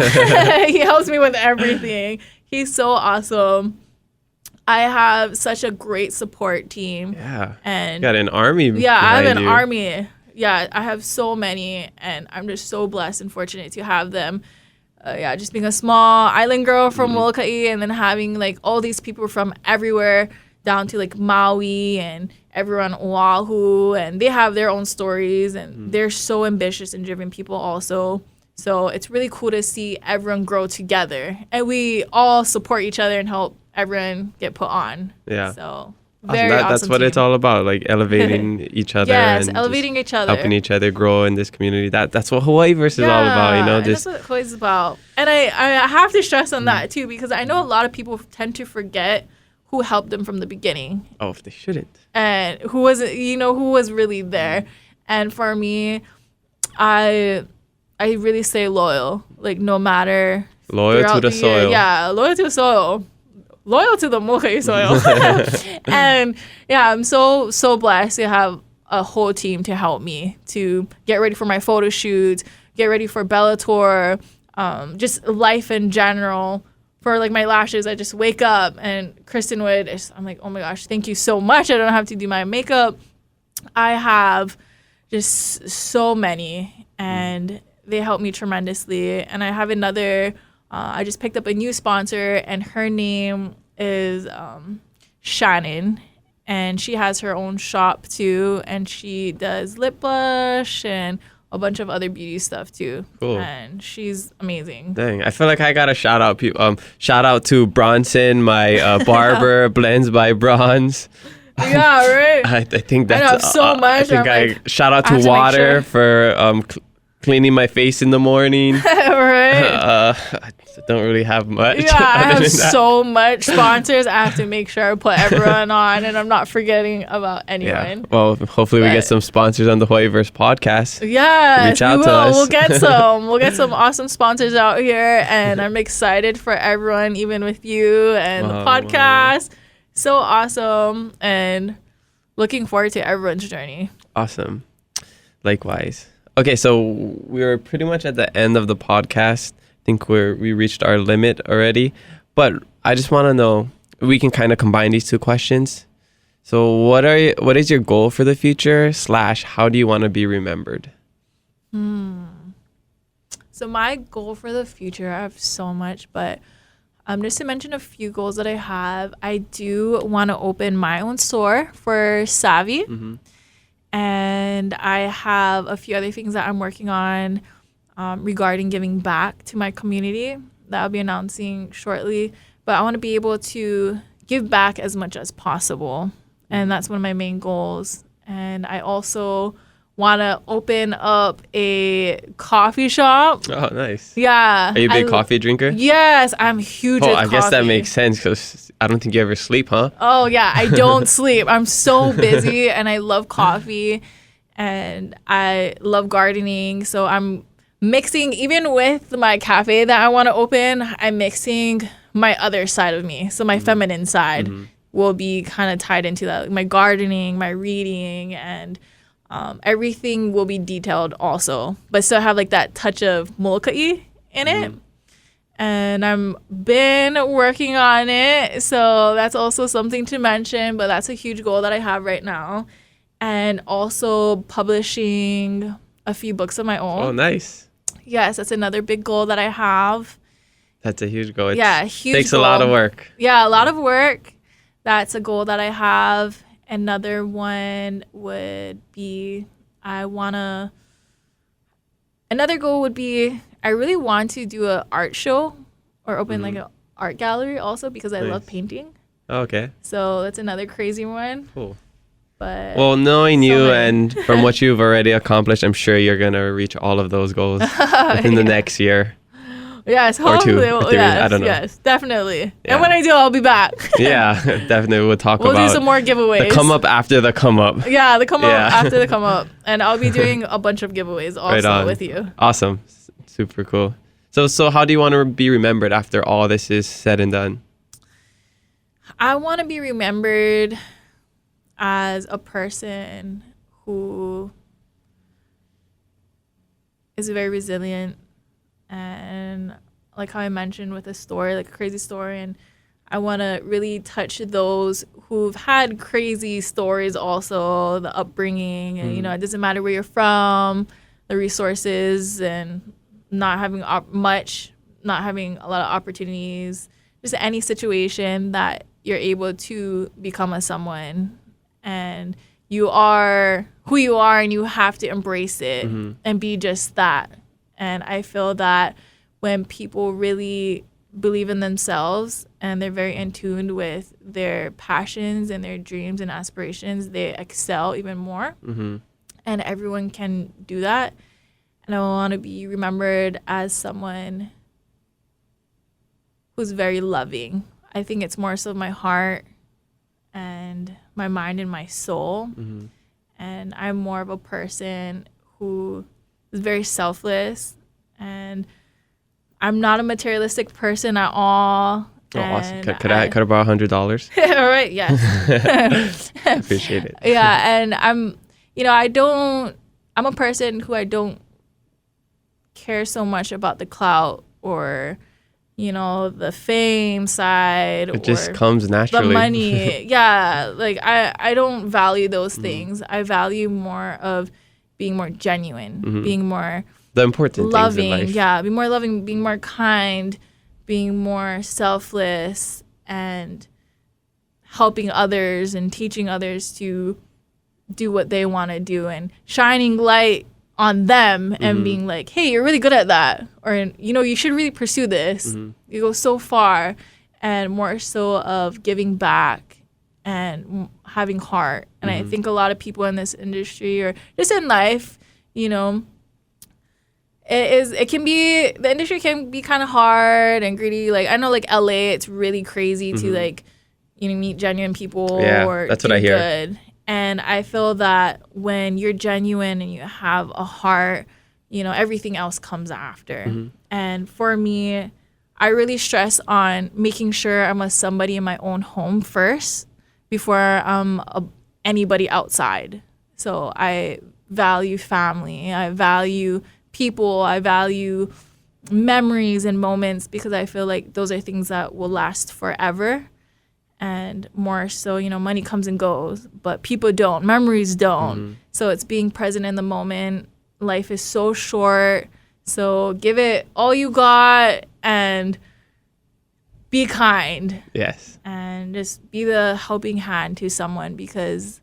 He helps me with everything. He's so awesome. I have such a great support team. Yeah. And got an army. Yeah, I have an you. army. Yeah, I have so many, and I'm just so blessed and fortunate to have them. Just being a small island girl from Molokai, and then having like all these people from everywhere down to like Maui and everyone on Oahu, and they have their own stories, and they're so ambitious and driven people also. So it's really cool to see everyone grow together, and we all support each other and help everyone get put on. Yeah. So awesome. That's what it's all about, like elevating each other. Yes, and elevating each other, helping each other grow in this community. That's what Hawaiiverse is all about, you know. That's what Hawaii's about. And I have to stress on that too, because I know a lot of people tend to forget who helped them from the beginning. Oh, if they shouldn't. And who was really there. And for me, I really stay loyal, like no matter. Loyal to the soil. Yeah, loyal to the soil. Loyal to the Molokai soil. And yeah, I'm so blessed to have a whole team to help me to get ready for my photo shoots, get ready for Bellator, just life in general. For like my lashes, I just wake up and Kristen Wood, I'm like, oh my gosh, thank you so much. I don't have to do my makeup. I have just so many, and they help me tremendously. And I have another, I just picked up a new sponsor, and her name is Shannon, and she has her own shop too, and she does lip blush and a bunch of other beauty stuff too. Cool. And she's amazing. Dang, I feel like I gotta shout out people. Shout out to Bronson, my barber, Blends by Bronze. Yeah, right. I think that's I have so much. I think shout out to Water for cleaning my face in the morning. Right. I don't really have much. Yeah, I have so much sponsors. I have to make sure I put everyone on, and I'm not forgetting about anyone. Yeah. Well, hopefully we get some sponsors on the Hawaiiverse podcast. Yeah, reach out we to will. us. We'll get some. We'll get some awesome sponsors out here, and I'm excited for everyone, even with you and the podcast. Wow. So awesome, and looking forward to everyone's journey. Awesome. Likewise. Okay, so we're pretty much at the end of the podcast. I think we reached our limit already, but I just want to know, we can kind of combine these two questions. So what is your goal for the future / how do you want to be remembered? So my goal for the future, I have so much, but just to mention a few goals that I have, I do want to open my own store for Savvy. And I have a few other things that I'm working on regarding giving back to my community that I'll be announcing shortly. But I want to be able to give back as much as possible. And that's one of my main goals. And I also want to open up a coffee shop. Oh, nice. Yeah. Are you a big coffee drinker? Yes, I'm huge with coffee. I guess that makes sense because I don't think you ever sleep, huh? Oh, yeah. I don't sleep. I'm so busy, and I love coffee, and I love gardening. So I'm mixing, even with my cafe that I want to open, I'm mixing my other side of me. So my feminine side will be kind of tied into that. Like my gardening, my reading, and everything will be detailed also. But still have like that touch of Molokai in it. And I'm been working on it. So that's also something to mention. But that's a huge goal that I have right now. And also publishing a few books of my own. Oh, nice. Yes, that's another big goal that I have. That's a huge goal. Huge takes goal. A lot of work. Yeah, a lot of work. That's a goal that I have. Another one would be another goal would be I really want to do an art show or open like an art gallery also because I love painting. Okay. So that's another crazy one. Cool. But well, knowing you and from what you've already accomplished, I'm sure you're going to reach all of those goals within the next year. Yes, Or two, hopefully. or three, Yes, I don't know. Yes, definitely. Yeah. And when I do, I'll be back. Yeah, definitely. We'll talk We'll about do some more giveaways. the come up after the come up. Yeah, the come up Yeah. after the come up. And I'll be doing a bunch of giveaways Right also on. with you. Awesome. Super cool. So how do you want to be remembered after all this is said and done? I want to be remembered as a person who is very resilient, and like how I mentioned with a story, like a crazy story, and I want to really touch those who've had crazy stories also, the upbringing, and it doesn't matter where you're from, the resources, and not having not having a lot of opportunities, just any situation that you're able to become a someone, and you are who you are, and you have to embrace it and be just that. And I feel that when people really believe in themselves and they're very in tune with their passions and their dreams and aspirations, they excel even more. And everyone can do that. And I want to be remembered as someone who's very loving. I think it's more so my heart and my mind and my soul. And I'm more of a person who is very selfless, and I'm not a materialistic person at all. Oh, awesome. Could I borrow $100? All right, yes. Appreciate it. Yeah, and I'm a person who I don't care so much about the clout or the fame side. It just comes naturally. The money. Yeah, like I don't value those things. I value more of being more genuine, being more the important loving. things in life. Yeah, being more loving, being more kind, being more selfless, and helping others and teaching others to do what they want to do, and shining light on them and being like, hey, you're really good at that, or you should really pursue this. You go so far, and more so of giving back and having heart. And I think a lot of people in this industry or just in life, the industry can be kind of hard and greedy. Like I know, like LA, it's really crazy to meet genuine people. Yeah, or that's what I hear. Good. And I feel that when you're genuine and you have a heart, everything else comes after. And for me, I really stress on making sure I'm a somebody in my own home first before I'm anybody outside. So I value family. I value people. I value memories and moments, because I feel like those are things that will last forever. And more so, money comes and goes, but people don't. Memories don't. So it's being present in the moment. Life is so short. So give it all you got and be kind. Yes. And just be the helping hand to someone, because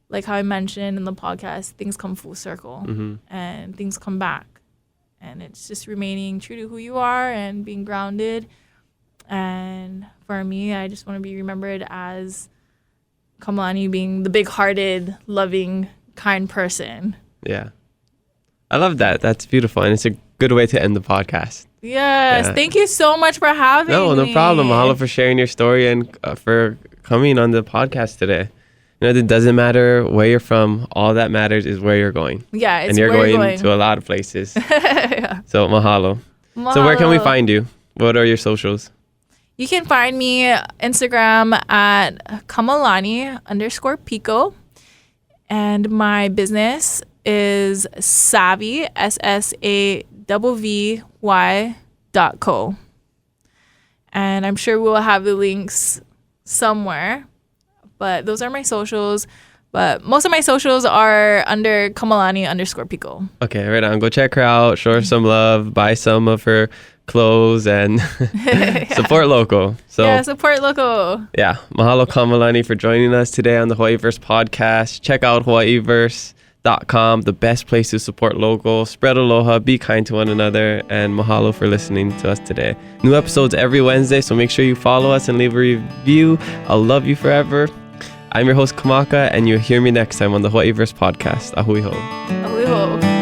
like how I mentioned in the podcast, things come full circle and things come back. And it's just remaining true to who you are and being grounded. And for me, I just want to be remembered as Kamalani, being the big-hearted, loving, kind person. Yeah. I love that. That's beautiful. And it's a good way to end the podcast. Yes. Yeah. Thank you so much for having me. No problem. Mahalo for sharing your story and for coming on the podcast today. It doesn't matter where you're from. All that matters is where you're going. Yeah, it's and you're where going to a lot of places. Yeah. So mahalo. So where can we find you? What are your socials? You can find me Instagram at Kamalani_Pico. And my business is Savvy, SSAVVY.co. And I'm sure we'll have the links somewhere. But those are my socials. But most of my socials are under Kamalani_Pico. Okay, right on. Go check her out. Show her some love. Buy some of her clothes and support local. So yeah, support local. Yeah. Mahalo Kamalani for joining us today on the Hawaiiverse podcast. Check out Hawaiiverse.com, the best place to support local. Spread aloha, be kind to one another, and mahalo for listening to us today. New episodes every Wednesday, so make sure you follow us and leave a review. I'll love you forever. I'm your host, Kamaka, and you'll hear me next time on the Hawaiiverse podcast. Ahui ho. Ahui ho.